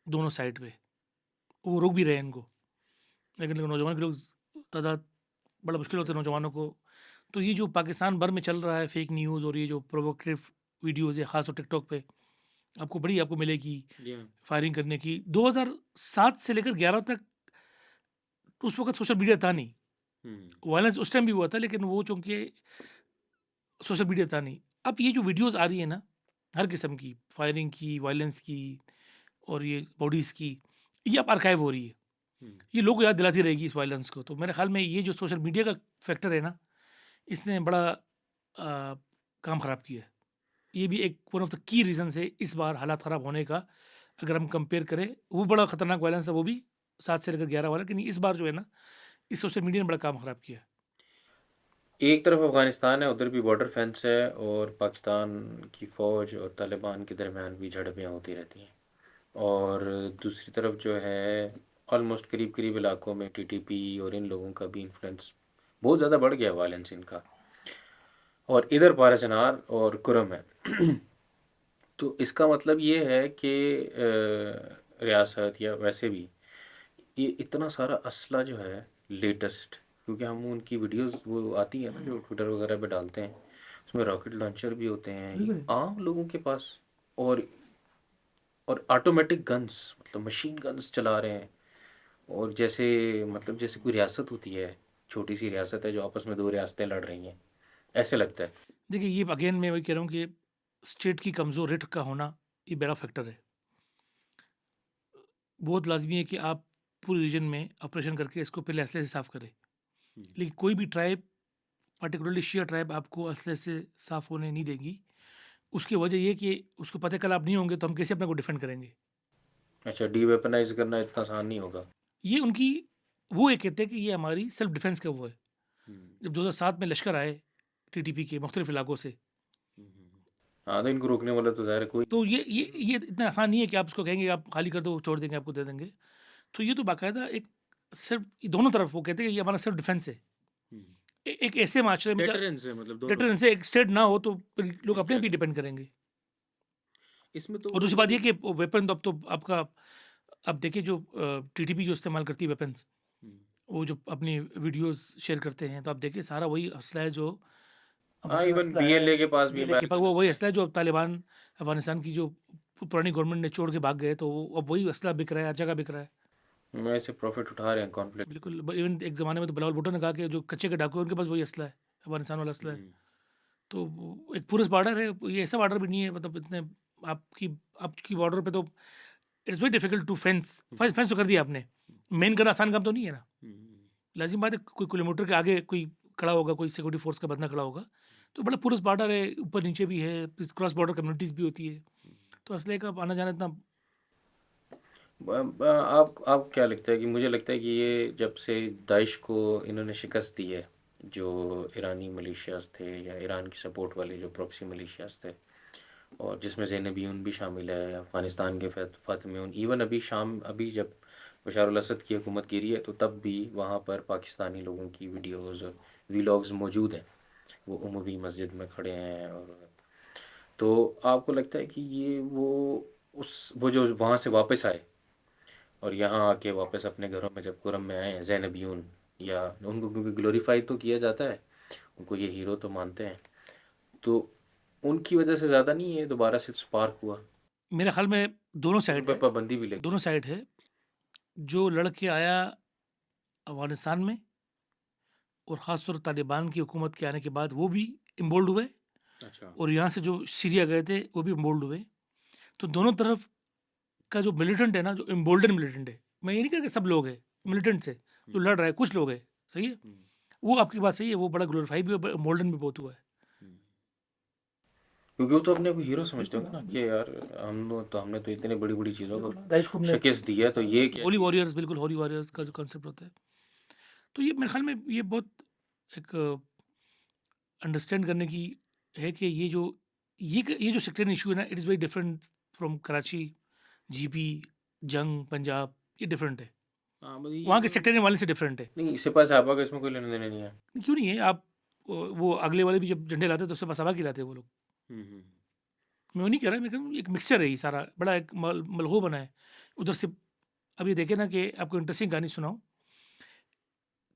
दोनों साइड पे, वो रोक भी रहे हैं इनको। लेकिन नौजवान के लोग तादाद, बड़ा मुश्किल होता है नौजवानों को। तो ये जो पाकिस्तान भर में चल रहा है फेक न्यूज़, और ये जो प्रोवोकेटिव वीडियोज़ है ख़ासतौर टिकटॉक पे, आपको मिलेगी या फायरिंग करने की। 2007 से लेकर 11 तक उस वक़्त सोशल मीडिया था नहीं। हुँ, वायलेंस उस टाइम भी हुआ था, लेकिन वो चूँकि सोशल मीडिया था नहीं। अब ये जो वीडियोज़ आ रही है ना, हर किस्म की, फायरिंग की, वायलेंस की, और ये बॉडीज़ की, ये अब आर्काइव हो रही है। हुँ। ये लोग को याद दिलाती रहेगी इस वायलेंस को। तो मेरे ख़्याल में ये जो सोशल मीडिया का फैक्टर है ना, इसने बड़ा काम ख़राब किया है। ये भी एक one of the key reasons है इस बार हालात ख़राब होने का। अगर हम कंपेयर करें, वो बड़ा ख़तरनाक वायलेंस है वो भी, 7 से लेकर 11 वाला, लेकिन इस बार जो है ना, इस सोशल मीडिया ने बड़ा काम ख़राब किया है। एक तरफ अफ़गानिस्तान है, उधर भी बॉर्डर फेंस है, और पाकिस्तान की फ़ौज और तालिबान के दरमियान भी झड़पें होती रहती हैं। और दूसरी तरफ जो है, ऑलमोस्ट करीब-करीब इलाकों में टीटीपी और इन लोगों का भी इन्फ्लुएंस बहुत ज़्यादा बढ़ गया, वायलेंस इनका। और इधर पारा-चनार और कुरम है। तो इसका मतलब ये है कि रियासत या वैसे भी ये इतना सारा असला जो है लेटेस्ट, क्योंकि हम उनकी वीडियोस वो आती है ना जो ट्विटर वगैरह पे डालते हैं, उसमें रॉकेट लॉन्चर भी होते हैं, ये बिल्कुल। आम लोगों के पास। और और ऑटोमेटिक गन्स, मतलब मशीन गन्स चला रहे हैं। और जैसे, मतलब जैसे कोई रियासत होती है, छोटी सी रियासत है जो आपस में दो रियासतें लड़ रही हैं, ऐसे लगता है। देखिए, ये अगेन मैं वही कह रहा हूँ कि स्टेट की कमज़ोर रेट का होना, ये बड़ा फैक्टर है। बहुत लाज़मी है कि आप पूरे रीजन में ऑपरेशन करके इसको पहले असले से साफ़ करें। लेकिन कोई भी ट्राइब, पार्टिकुलरली शिया ट्राइब, आपको असले से साफ़ होने नहीं देगी। उसकी वजह ये है कि उसको पता है कल आप नहीं होंगे, तो हम कैसे अपने को डिफेंड करेंगे? अच्छा, डीवेपनाइज करना इतना आसान नहीं होगा। ये उनकी, वो ये कहते हैं कि ये हमारी सेल्फ डिफेंस का वो है। हम्म, जब 2007 में लश्कर आए टीटीपी के मुख्तलिफ इलाकों से, हाँ, तो इनको रोकने वाला तो ज़ाहिर है कोई तो नहीं ये इतना आसान नहीं है कि आप उसको कहेंगे आप खाली कर दो, छोड़ देंगे, आपको दे देंगे। तो ये तो बाकायदा एक सिर्फ दोनों तरफ वो कहते हैं कि ये हमारा सेल्फ डिफेंस है। है। एक ऐसे माशरे में डेटरेंस है, मतलब दोनों डिटरेंस से एक स्टेट ना हो तो फिर लोग अपने आप ही एग्जैक्टली। डिपेंड करेंगे। इसमें तो और वो दूसरी जो बात ये कि वो वेपन तो अब तो आपका, अब देखिए जो टीटीपी जो इस्तेमाल करती है वेपन्स, हम्म, वो जो अपनी वीडियोस शेयर करते हैं, तो आप देखिए सारा वही असला है जो हाँ, मॉडर्न इवन असला है। बीएलए के पास भी बीएलए के पास अमेरिकन वो वही असला है। असला है जो तालिबान अफगानिस्तान की जो पुरानी गवर्नमेंट ने छोड़ के भाग गए, तो अब वही असला बिक रहा है, हर जगह बिक रहा है। मैं से प्रॉफिट उठा रहे हैं कॉन्फ्लिक्ट से। बिल्कुल, इवन एक ज़माने में तो बिलावल भुट्टो ने कहा कि जो कच्चे के डाकू हैं, उनके पास वही असला है, अफगानिस्तान वाला असला है। हम्म, तो एक पूरस बॉर्डर है, ये ऐसा बॉर्डर भी नहीं है, मतलब इतने आपकी आपकी बॉर्डर पे तो it's very difficult to fence तो कर दिया आपने, मेन करना आसान काम तो नहीं है ना। हम्म, लाजिम बात है, कोई किलोमीटर के आगे कोई खड़ा होगा, कोई सिक्योरिटी फोर्स का बंदा खड़ा होगा, तो बड़ा पूरस बॉर्डर है, ऊपर नीचे भी है, क्रॉस बॉर्डर कम्युनिटीज़ भी होती है, तो असले का आना जाना इतना। आप क्या लगता है कि, मुझे लगता है कि ये जब से दाइश को इन्होंने शिकस्त दी है, जो ईरानी मिलिशियाज थे या ईरान की सपोर्ट वाले जो प्रॉक्सी मिलिशियाज थे, और जिसमें ज़ैनबीयून भी शामिल है, अफ़गानिस्तान के फ़ातिमीयून, इवन अभी शाम, अभी जब बशार अल असद की हुकूमत गिरी है, तो तब भी वहाँ पर पाकिस्तानी लोगों की वीडियोज़ और वीलॉग्स मौजूद हैं। वो उमवी मस्जिद में खड़े हैं। और तो आपको लगता है कि ये वो जो वहाँ से वापस आए और यहाँ आके वापस अपने घरों में जब कुरम में आए हैं ज़ैनबीयून, या उनको क्योंकि ग्लोरीफाई तो किया जाता है, उनको ये हीरो तो मानते हैं, तो उनकी वजह से ज़्यादा नहीं है दोबारा से स्पार्क हुआ? मेरे ख्याल में दोनों उन साइड पे है, पाबंदी भी लगी। दोनों साइड है। जो लड़के आया अफगानिस्तान में, और ख़ासतौर तालिबान की हुकूमत के आने के बाद, वो भी इम्बोल्ड हुए, अच्छा। और यहाँ से जो सीरिया गए थे वो भी इम्बोल्ड हुए। तो दोनों तरफ का जो मिलिटेंट है ना, जो इम्बोल्डन मिलिटेंट है, मैं ये नहीं कह रहा कि सब लोग हैं मिलिटेंट से जो लड़ रहा है, कुछ लोग हैं, सही है, हम्म, वो आपकी बात सही है, वो बड़ा ग्लोरीफाई भी है, इम्बोल्डन भी बहुत हुआ है। हम्म। क्योंकि वो तो अपने को हीरो समझते बिल्कुल, होंगे ना बिल्कुल, कि यार हमने तो इतने बड़ी बड़ी चीज़ों को बिल्कुल, दाइश को हमने शिकस्त दी है, तो ये क्या होली चीज़ है। वॉरियर्स, बिल्कुल होली वॉरियर्स का जो कॉन्सेप्ट होता है, तो ये मेरे ख्याल में ये बहुत एक अंडरस्टैंड करने की है कि ये जो सेक्टरियन इशू है ना, it is very different from Karachi, GP, जंग, पंजाब, ये डिफरेंट है। हाँ, मतलब ये वहाँ के तो सेक्टरियन वाले से डिफरेंट है। नहीं, सिपा साहबा का इसमें कोई लेना देना नहीं है। क्यों नहीं है? आप वो अगले वाले भी जब झंडे लाते हैं तो उससे पसाबा की लाते हैं वो लोग। हम्म। मैं वो नहीं कह रहा, मैं कह रहा हूँ एक मिक्सचर है ये सारा, बड़ा एक मलहो बना है। उधर से अब ये देखें ना कि आपको इंटरेस्टिंग कहानी सुनाऊँ,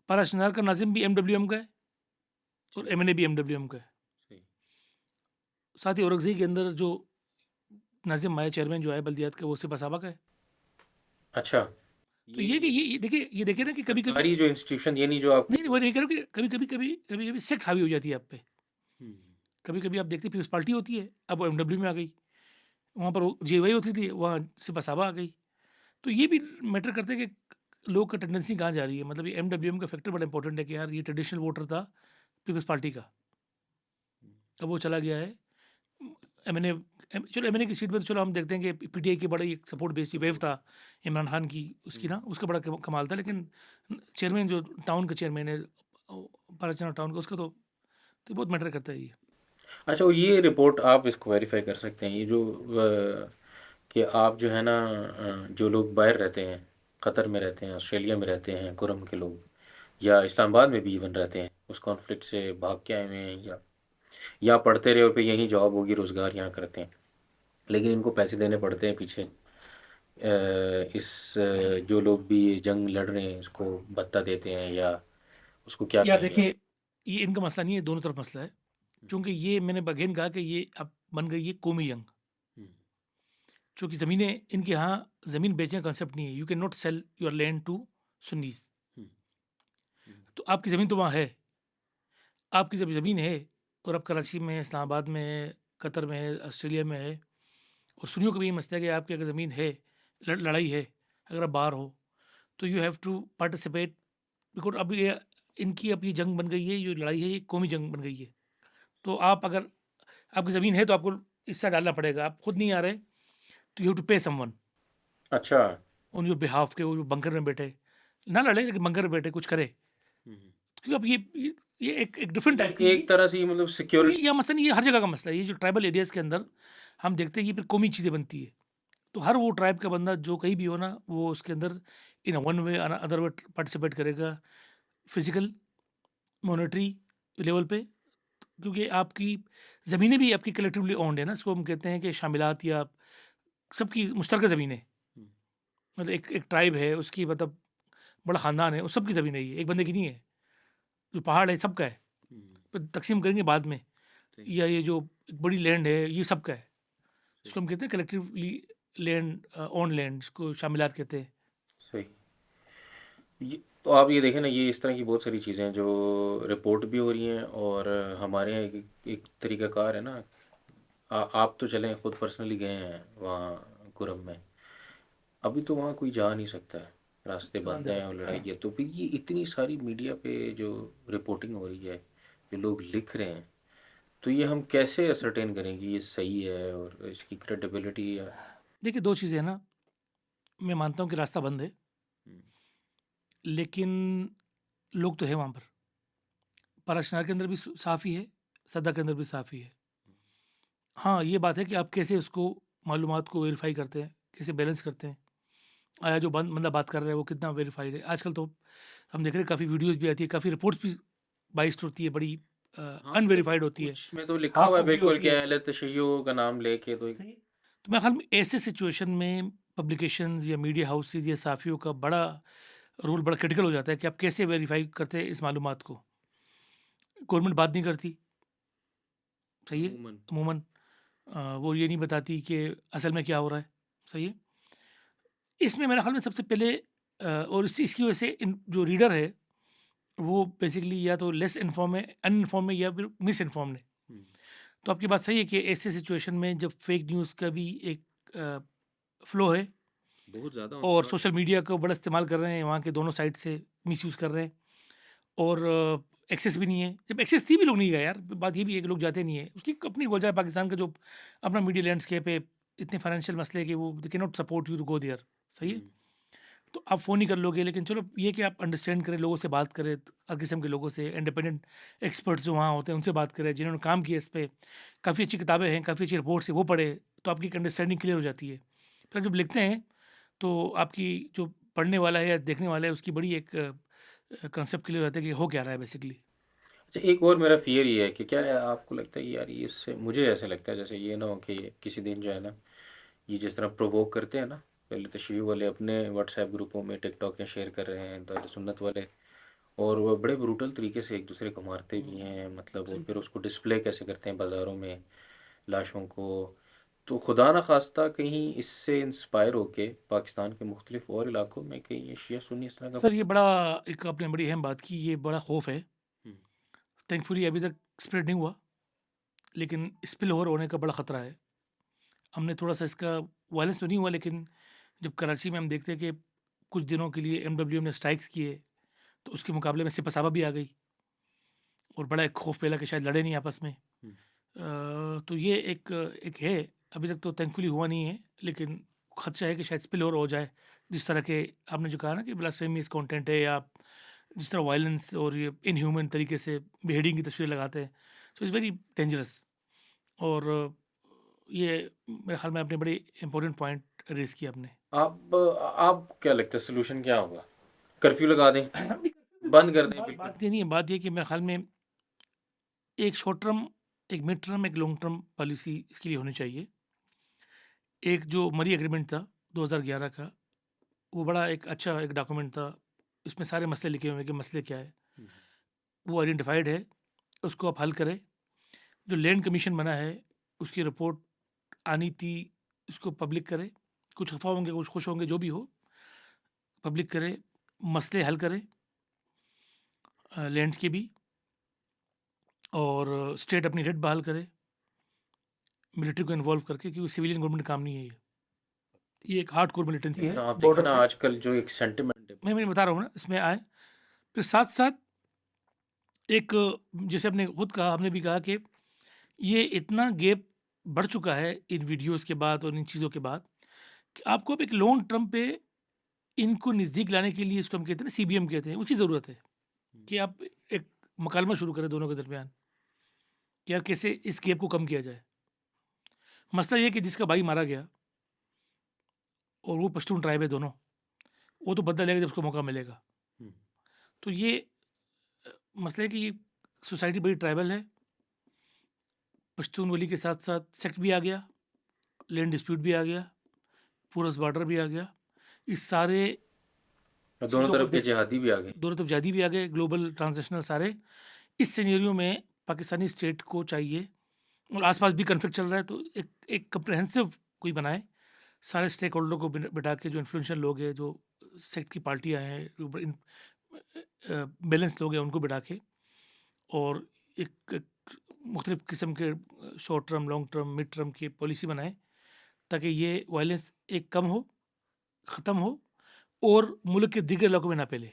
पारा शनार का नाज़िम भी एमडब्ल्यूएम का है, और अच्छा। एमएनए भी एमडब्ल्यूएम का है। सही। साथ ही औरंगज़ेब के अंदर जो नाज़िम आया चेयरमैन जो है बल्दियात का, वो सिपा साहबा का है। अच्छा। तो ये ये कि ये ये देखिए ना कि कभी-कभी, सरकारी जो इंस्टीट्यूशन, ये नहीं जो नहीं, आपकी नहीं, वो नहीं कह रहा हूँ कि कभी-कभी सेक्ट हावी हो जाती है आप पे। हम्म, कभी-कभी आप देखते हैं पीपल्स पार्टी होती है, अब वो एमडब्ल्यू में आ गई। वहाँ पर वो जेवाई होती थी, वहाँ सिपा साहबा आ गई। तो ये भी मैटर करता है कि लोग का टेंडेंसी कहाँ जा रही है। मतलब ये एमडब्ल्यूएम का फैक्टर बड़ा इंपॉर्टेंट है कि यार ये ट्रेडिशनल वोटर था पीपल्स पार्टी का, अब वो चला गया है एमएनए। चलो एमएनए की सीट पे तो चलो हम देखते हैं कि पीटीआई की बड़ी एक सपोर्ट बेस थी, वेव था इमरान खान की, उसकी ना उसका बड़ा कमाल था। लेकिन चेयरमैन जो टाउन का चेयरमैन है पाराचना टाउन का, उसका तो बहुत मैटर करता है ये। अच्छा, और ये रिपोर्ट आप इसको वेरीफाई कर सकते हैं, ये जो कि आप जो है ना, जो लोग बाहर रहते हैं, कतर में रहते हैं, ऑस्ट्रेलिया में रहते हैं, कुरम के लोग, या इस्लामाबाद में भी इवन रहते हैं, उस कॉन्फ्लिक्ट से भाग के आए हुए हैं, या पढ़ते रहे और फिर यहीं जॉब होगी, रोज़गार यहाँ करते हैं, लेकिन इनको पैसे देने पड़ते हैं पीछे, जो लोग भी जंग लड़ रहे हैं उसको भत्ता देते हैं, या उसको क्या यार कहेंगे आप। देखिए, ये इनका मसला नहीं है, दोनों तरफ मसला है। क्योंकि ये मैंने अगेन कहा कि ये अब बन गई है कौमी जंग। हम्म, चूँकि ज़मीनें इनके यहाँ ज़मीन बेचने का कॉन्सेप्ट नहीं है। You can not sell your land to Sunnis. हुँ, हुँ, तो आपकी ज़मीन तो वहाँ है। आपकी जब ज़मीन है और आप कराची में है, इस्लामाबाद में है, कतर में है, ऑस्ट्रेलिया में है और सुन्नियों का भी ये मसला है कि आपकी अगर ज़मीन है, लड़ाई है, अगर आप बाहर हो, तो you have to participate because अब ये इनकी अब ये जंग बन गई है, ये लड़ाई है, ये कौमी जंग बन गई है। तो आप अगर आपकी ज़मीन है तो आपको हिस्सा डालना पड़ेगा। आप खुद नहीं आ रहे, तो यू हैव टू पे समवन अच्छा। ऑन योर बिहाफ के वो जो बंकर में बैठे, ना लड़े लेकिन बंकर में बैठे कुछ करे। हुँ, हुँ। क्योंकि अब ये एक डिफरेंट टाइप मतलब की एक तरह से ये मतलब और सिक्योरिटी। ये मसला नहीं, ये हर जगह का मसला है। ये जो ट्राइबल एरियाज़ के अंदर हम देखते हैं ये फिर कौमी चीज़ें बनती है। तो हर वो ट्राइब का बंदा जो कहीं भी हो ना, वो उसके अंदर in one way other way participate करेगा, फिज़िकल, मॉनेटरी लेवल पे। क्योंकि आपकी ज़मीनें भी आपकी कलेक्टिवली ओन्ड है ना, इसको हम कहते हैं कि शामिलात या सबकी मुश्तरका ज़मीनें। हुँ, मतलब एक एक ट्राइब है, उसकी मतलब बड़ा ख़ानदान है, उस सबकी ज़मीन है ये, एक बंदे की नहीं है। जो पहाड़ है सबका है, हुँ, फिर तक़सीम करेंगे बाद में। सही, या ये जो एक बड़ी लैंड है, ये सबका है। सही, इसको हम कहते हैं कलेक्टिवली लैंड ओन्ड लैंड, इसको शामिलात कहते हैं। सही। ये तो आप ये देखें ना, ये इस तरह की बहुत सारी चीज़ें हैं जो रिपोर्ट भी हो रही हैं और हमारे यहाँ एक एक तरीक़ाकार है ना। आप तो चलें खुद पर्सनली गए हैं वहाँ कुरम में, अभी तो वहाँ कोई जा नहीं सकता है, रास्ते बंद हैं और लड़ाई है। तो फिर ये इतनी सारी मीडिया पे जो रिपोर्टिंग हो रही है, जो लोग लिख रहे हैं, तो ये हम कैसे असरटेन करें कि ये सही है और इसकी क्रेडिबिलिटी या। देखिए 2 चीज़ें हैं ना, मैं मानता हूँ कि रास्ता बंद है, हम्म, लेकिन लोग तो हैं वहाँ पर। पाराशनार के अंदर भी साफ़ ही है, सद्दा के अंदर भी साफ़ ही है। हाँ, ये बात है कि आप कैसे उसको मालूमात को वेरीफ़ाई करते हैं, कैसे बैलेंस करते हैं। आया जो बंदा बात कर रहा है वो कितना वेरीफ़ाइड है। आजकल तो हम देख रहे हैं काफ़ी वीडियोज़ भी आती है, काफ़ी रिपोर्ट्स भी बाइस्ड होती है, बड़ी हाँ मतलब अनवेरिफ़ाइड होती है, कुछ में तो लिखा हुआ हाफ़ है कॉपी बिल्कुल होती कि है। अहले तशय्युह का नाम लेके तो सही है। तो मेरे ख़्याल में ऐसे सिचुएशन में पब्लिकेशंस या मीडिया हाउसेज़ या सहाफ़ियों का बड़ा रोल बड़ा क्रिटिकल हो जाता है कि आप कैसे वेरीफ़ाई करते हैं इस मालूमात को। गवर्नमेंट बात नहीं करती, सही है, अमूमन। अमूमन वो ये नहीं बताती कि असल में क्या हो रहा है, सही है। इसमें मेरे ख़्याल में सबसे पहले और इसकी वजह से इन जो रीडर है, वो बेसिकली या तो लेस इन्फॉर्म है, अनइन्फॉर्म है या फिर मिस इन्फॉर्म्ड है। हम्म, तो आपकी बात सही है कि ऐसे सिचुएशन में जब फेक न्यूज़ का भी एक फ्लो है बहुत ज़्यादा होने और वाला सोशल मीडिया का बड़ा इस्तेमाल कर रहे हैं, वहाँ के दोनों साइड से मिसयूज़ कर रहे हैं और एक्सेस भी नहीं है। जब एक्सेस थी भी लोग नहीं गए यार, बात ये भी है कि लोग जाते नहीं है। उसकी अपनी वजह है, पाकिस्तान का जो अपना मीडिया लैंडस्केप है, इतने फाइनेंशियल मसले हैं कि वो they can not support you to go there, सही है। हम्म, तो आप फ़ोन ही कर लोगे, लेकिन चलो ये कि आप अंडरस्टैंड करें, लोगों से बात करें, हर किस्म के लोगों से, इंडिपेंडेंट एक्सपर्ट्स जो वहाँ होते हैं उनसे बात करें, जिन्होंने काम किया इस पे। काफ़ी अच्छी किताबें हैं, काफ़ी अच्छी रिपोर्ट्स हैं, वो पढ़ें, तो आपकी एक अंडरस्टैंडिंग क्लियर हो जाती है। फिर जब लिखते हैं, तो आपकी जो पढ़ने वाला है या देखने वाला है, उसकी बड़ी एक कांसेप्ट क्लियर हो जाता है कि हो क्या रहा है बेसिकली। अच्छा, एक और मेरा फियर ये है कि क्या है, आपको लगता है कि यार ये इससे मुझे ऐसे लगता है जैसे ये ना हो कि किसी दिन जो है ना, ये जिस तरह प्रोवोक करते हैं ना, पहले तशय्युह वाले अपने व्हाट्सएप ग्रुपों में टिकटॉक शेयर कर रहे हैं, अहले सुन्नत वाले, और वो बड़े ब्रूटल तरीके से एक दूसरे को मारते भी हैं, मतलब, और सही। फिर उसको डिस्प्ले कैसे करते हैं बाज़ारों में, लाशों को। तो खुदा न खास्ता कहीं इससे इंस्पायर होके पाकिस्तान के मुख्तलिफ और इलाकों में कहीं ये शिया सुन्नी इस तरह का। सर ये बड़ा एक आपने बड़ी अहम बात की, ये बड़ा खौफ है। हम्म, थैंकफुली अभी तक स्प्रेड नहीं हुआ, लेकिन स्पिल ओवर होने का बड़ा ख़तरा है। हमने थोड़ा-सा इसका वायलेंस तो नहीं हुआ, लेकिन जब कराची में हम देखते हैं कि कुछ दिनों के लिए एमडब्ल्यूएम ने स्ट्राइक्स किए, तो उसके मुकाबले में सिपह-साबा भी आ गई और बड़ा एक खौफ फैला कि शायद लड़े नहीं आपस में। हम्म, तो ये एक एक है, अभी तक तो थैंकफुली हुआ नहीं है, लेकिन खदशा है कि शायद स्पिल ओवर हो जाए। जिस तरह के आपने जो कहा ना कि ब्लास्फेमियस कंटेंट है या जिस तरह वायलेंस और ये इनह्यूमन तरीके से बेहेडिंग की तस्वीरें लगाते हैं, सो इट्स वेरी डेंजरस। और ये मेरे ख्याल में आपने बड़ी इम्पोर्टेंट पॉइंट रेज़ किया आपने। आप क्या लगता है सोल्यूशन क्या होगा? कर्फ्यू लगा दें, बंद कर दें बात बिल्कुल? बात ये नहीं है, बात ये है कि मेरे ख्याल में एक शॉर्ट टर्म, एक मिड टर्म, एक लॉन्ग टर्म पॉलिसी इसके लिए होनी चाहिए। एक जो मरी एग्रीमेंट था 2011 का, वो बड़ा एक अच्छा एक डॉक्यूमेंट था। इसमें सारे मसले लिखे हुए हैं कि मसले क्या है, हम्म, वो आइडेंटिफाइड है, उसको आप हल करें। जो लैंड कमीशन बना है, उसकी रिपोर्ट आनी थी इसको पब्लिक करे, कुछ खफ़ा होंगे, कुछ खुश होंगे, जो भी हो, पब्लिक करे, मसले हल करे लैंड्स के भी, और स्टेट अपनी रेड बहाल करे, मिलिट्री को इन्वॉल्व करके, क्योंकि सिविलियन गवर्नमेंट काम नहीं है ये। ये एक हार्डकोर मिलिटेंसी है लेकिन आप बॉर्डर देखिए ना पे। आजकल जो एक सेंटिमेंट है मैं बता रहा हूँ ना, इसमें आए। फिर साथ-साथ एक, जैसे आपने खुद कहा, आपने भी कहा कि ये इतना गैप बढ़ चुका है इन वीडियोज़ के बाद और इन चीज़ों के बाद, कि आपको अब एक लॉन्ग टर्म पे इनको नज़दीक लाने के लिए, इसको हम कहते हैं ना, सीबीएम कहते हैं, उसकी ज़रूरत है कि आप एक मुकालमा शुरू करें दोनों के दरमियान, कि यार कैसे इस गैप को कम किया जाए। मसला ये है कि जिसका भाई मारा गया और वो पश्तून ट्राइब है दोनों, वो तो बदला लेगा जब उसको मौका मिलेगा। हम्म, तो ये मसला है कि ये सोसाइटी बड़ी ट्राइबल है, पश्तून वली के साथ-साथ सेक्ट भी आ गया, लैंड डिस्प्यूट भी आ गया, पोरस बॉर्डर भी आ गया। इस सारे और दोनों चीज़ों को तरफ के देख, जिहादी भी आ गए। दोनों तरफ जिहादी भी आ गए, ग्लोबल ट्रांज़िशनल सारे। इस सिनेरियो में पाकिस्तानी स्टेट को चाहिए, और आस-पास भी कॉन्फ्लिक्ट चल रहा है, तो एक एक कम्प्रिहेंसिव कोई बनाए, सारे स्टेक होल्डर को बिठा के, जो इन्फ्लुएंशियल लोग हैं, जो सेक्ट की पार्टियाँ हैं, जो बैलेंस लोग हैं, उनको बिठा के, और एक मुख्तलिफ़ किस्म के short term, long term, mid term की पॉलिसी बनाएँ, ताकि ये वायलेंस एक कम हो, ख़त्म हो, और मुल्क के दीगर इलाकों में ना फैले।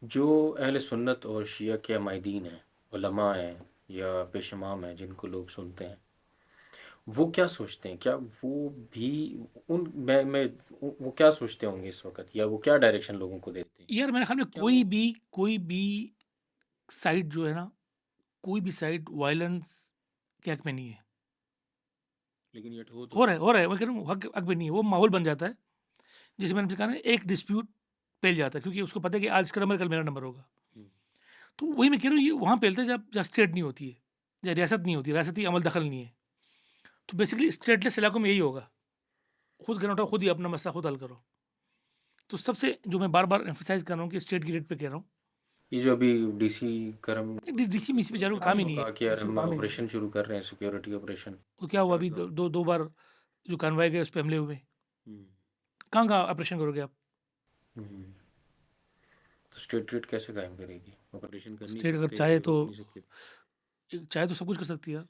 जो अहले सुन्नत और शिया के माहिदीन हैं, उलमा हैं या पेश इमाम हैं जिनको लोग सुनते हैं, वो क्या सोचते हैं? क्या वो भी उन मैं वो क्या सोचते होंगे इस वक़्त, या वो क्या डायरेक्शन लोगों को देते हैं? यार मेरे ख़्याल में क्या वो कोई भी साइड जो है ना, कोई भी साइड वायलेंस के हक में नहीं है। लेकिन ये हो तो रहा है। हो रहा है, मैं कह रहा हूँ हक हक में नहीं है, वो माहौल बन जाता है। जैसे मैंने कहा ना, एक डिस्प्यूट फैल जाता है, क्योंकि उसको पता है कि आज इसका नंबर, कल मेरा नंबर होगा। हुँ, तो वही मैं कह रहा हूँ, ये वहाँ फैलता है जब जहाँ स्टेट नहीं होती है, जहाँ रियासत नहीं होती, रियासती अमल दखल नहीं है। तो बेसिकली स्टेटलेस इलाकों में यही होगा, खुद गन उठाओ, खुद ही अपना मसला खुद हल करो। तो सबसे, जो मैं बार-बार एम्फसाइज़ कर रहा हूँ कि स्टेट की रेट पे कह रहा हूँ, ये जो अभी डीसी करम डीसी मिसी बेचारों का काम ही परसों नहीं है, कहा कि यार किसी को हम काम ही नहीं है। ऑपरेशन शुरू कर रहे हैं, सिक्योरिटी ऑपरेशन। तो क्या हुआ, चार अभी साहब। 2 बार जो कॉन्वॉय गए, उस पे हमले हुए। हुँ, कहाँ ऑपरेशन करोगे आप? हुँ। तो स्टेट रेट कैसे कायम करेगी? ऑपरेशन कर नहीं स्टेट अगर सकते, चाहे तो, रोक नहीं सकते। चाहे तो सब कुछ कर सकती है यार।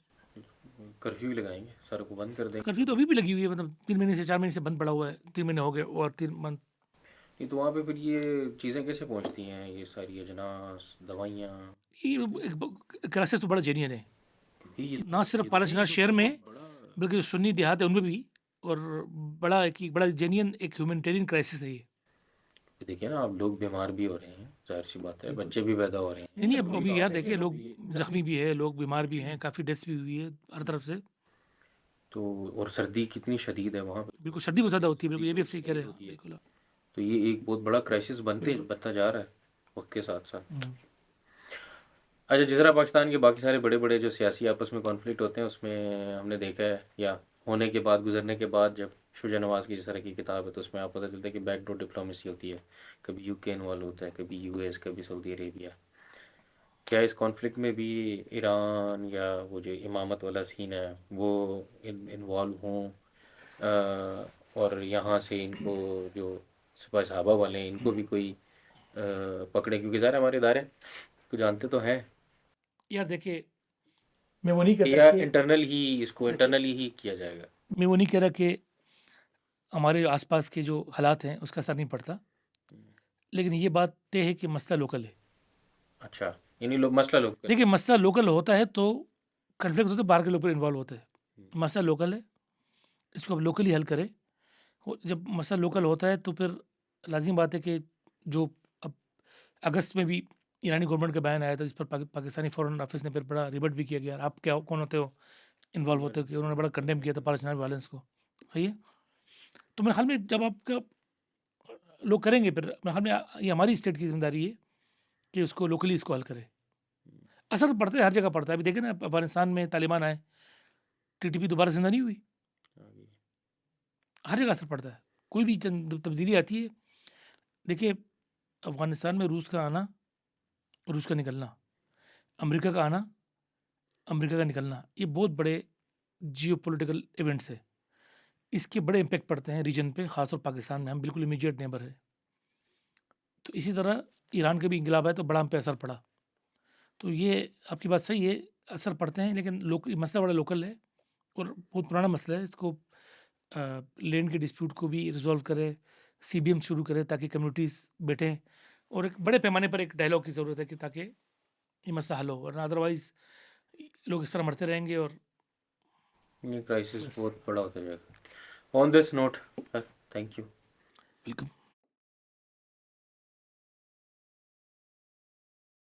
कर्फ्यू भी लगाएँगे, सारों को बंद कर देंगे कर्फ्यू तो सब। अभी भी लगी हुई है, मतलब 3 महीने से 4 महीने से बंद पड़ा हुआ है, 3 महीने हो गए, और 3 मंथ। नहीं तो वहाँ पे फिर ये चीज़ें कैसे पहुँचती हैं, ये सारी अजनास, दवाइयाँ? ये एक क्राइसिस तो बड़ा जेन्युइन है, क्योंकि ना सिर्फ ये देखें, ये पालाचना तो शहर बहुत में, बड़ा। बल्कि जो सुन्नी देहात है उनमें भी, और बड़ा जेन्युइन एक ह्यूमैनिटेरियन क्राइसिस है ये। ये देखिए ना, अब लोग बीमार भी हो रहे हैं, ज़ाहिर-सी बात है, बिल्कुल। बच्चे भी पैदा हो रहे हैं। नहीं, नहीं, अब ज़रूरी अभी यार बात है कि देखिए, लोग अभी ज़ख्मी भी है, लोग बीमार भी हैं, काफ़ी डेथ्स भी हुई है हर तरफ से। तो और सर्दी कितनी शदीद है वहाँ पे, बिल्कुल, सर्दी बहुत ज़्यादा होती है, सर्दी बिल्कुल, ये भी आप बहुत सही कह शदीद रहे हैं। हाँ, होती है। बिल्कुल। तो ये एक बहुत बड़ा क्राइसिस बिल्कुल। बनता जा रहा है वक्त के साथ साथ। हुँ। अच्छा, जिस तरह पाकिस्तान के बाकी सारे बड़े बड़े जो सियासी आपस में कॉन्फ्लिक्ट होते हैं, उसमें हमने देखा है, या होने के बाद, गुजरने के बाद, जब शुजा नवाज की जिस तरह की किताब है, तो उसमें आप पता चलता है कि बैकडोर डिप्लोमेसी होती है। कभी यूके इन्वॉल्व होता है, कभी यूएस, कभी सऊदी अरेबिया। क्या इस कॉन्फ्लिक्ट में भी ईरान या वो जो इमामत वाला सीन है वो इन्वॉल्व हों, और यहाँ से इनको जो सिपा सहाबा वाले हैं इनको भी कोई पकड़े, क्योंकि ज़रा हमारे इदारे को जानते तो हैं, यार देखिए, मैं वो नहीं कहता या कि, इंटरनल ही इसको देखिए, इंटरनली ही किया जाएगा? मैं वो नहीं कह रहा कि हमारे आस-पास के जो हालात हैं, उसका असर नहीं पड़ता। लेकिन ये बात तय है कि मसला लोकल है। अच्छा, यानी लोग मसला लोग कर। देखिए, मसला लोकल होता है तो कॉन्फ्लिक्ट होते हैं, बाहर के लोग इन्वॉल्व होते हैं। मसला लोकल है, इसको अब लोकली हल करें। जब मसला लोकल होता है तो फिर लाज़िम बात है कि, जो अब अगस्त में भी ईरानी गवर्नमेंट का बयान आया था, जिस पर पाकिस्तानी फ़ॉरेन ऑफिस ने फिर बड़ा रिबट भी किया कि यार आप क्या, कौन होते हो, इन्वॉल्व होते हो, कि उन्होंने बड़ा कंडेम किया था पैलेस्टाइन वायलेंस को। सही है? तो मेरे ख़्याल में जब आपका लोग करेंगे, फिर मेरे ख़्याल में ये हमारी स्टेट की ज़िम्मेदारी है कि उसको लोकली इसको हल करें। असर पड़ता है, हर जगह पड़ता है। अभी देखिए ना, अफ़गानिस्तान में तालिबान आए, टीटीपी दोबारा ज़िंदा नहीं हुई। हर जगह असर पड़ता है, कोई भी चंद तब्दीली आती है। देखिए, अफ़गानिस्तान में रूस का आना, रूस का निकलना, अमेरिका का आना, अमेरिका का निकलना, ये बहुत बड़े जियोपॉलिटिकल इवेंट्स है। इसके बड़े इम्पैक्ट पड़ते हैं रीजन पे, ख़ासतौर पाकिस्तान में, हम बिल्कुल इमीडिएट नेबर है। तो इसी तरह ईरान का भी इंकलाब है तो बड़ा हम पे असर पड़ा। तो ये आपकी बात सही है, असर पड़ते हैं, लेकिन मसला बड़ा लोकल है और बहुत पुराना मसला है। इसको लैंड के डिस्प्यूट को भी रिज़ॉल्व करे, सीबीएम शुरू करे ताकि कम्युनिटीज़ बैठें और एक बड़े पैमाने पर एक डायलॉग की ज़रूरत है कि ताकि ये मसला हल हो, वरना अदरवाइज़ लोग इस तरह मरते रहेंगे और ये क्राइसिस बस। बहुत बड़ा होता जाएगा। On this note, thank you. Welcome.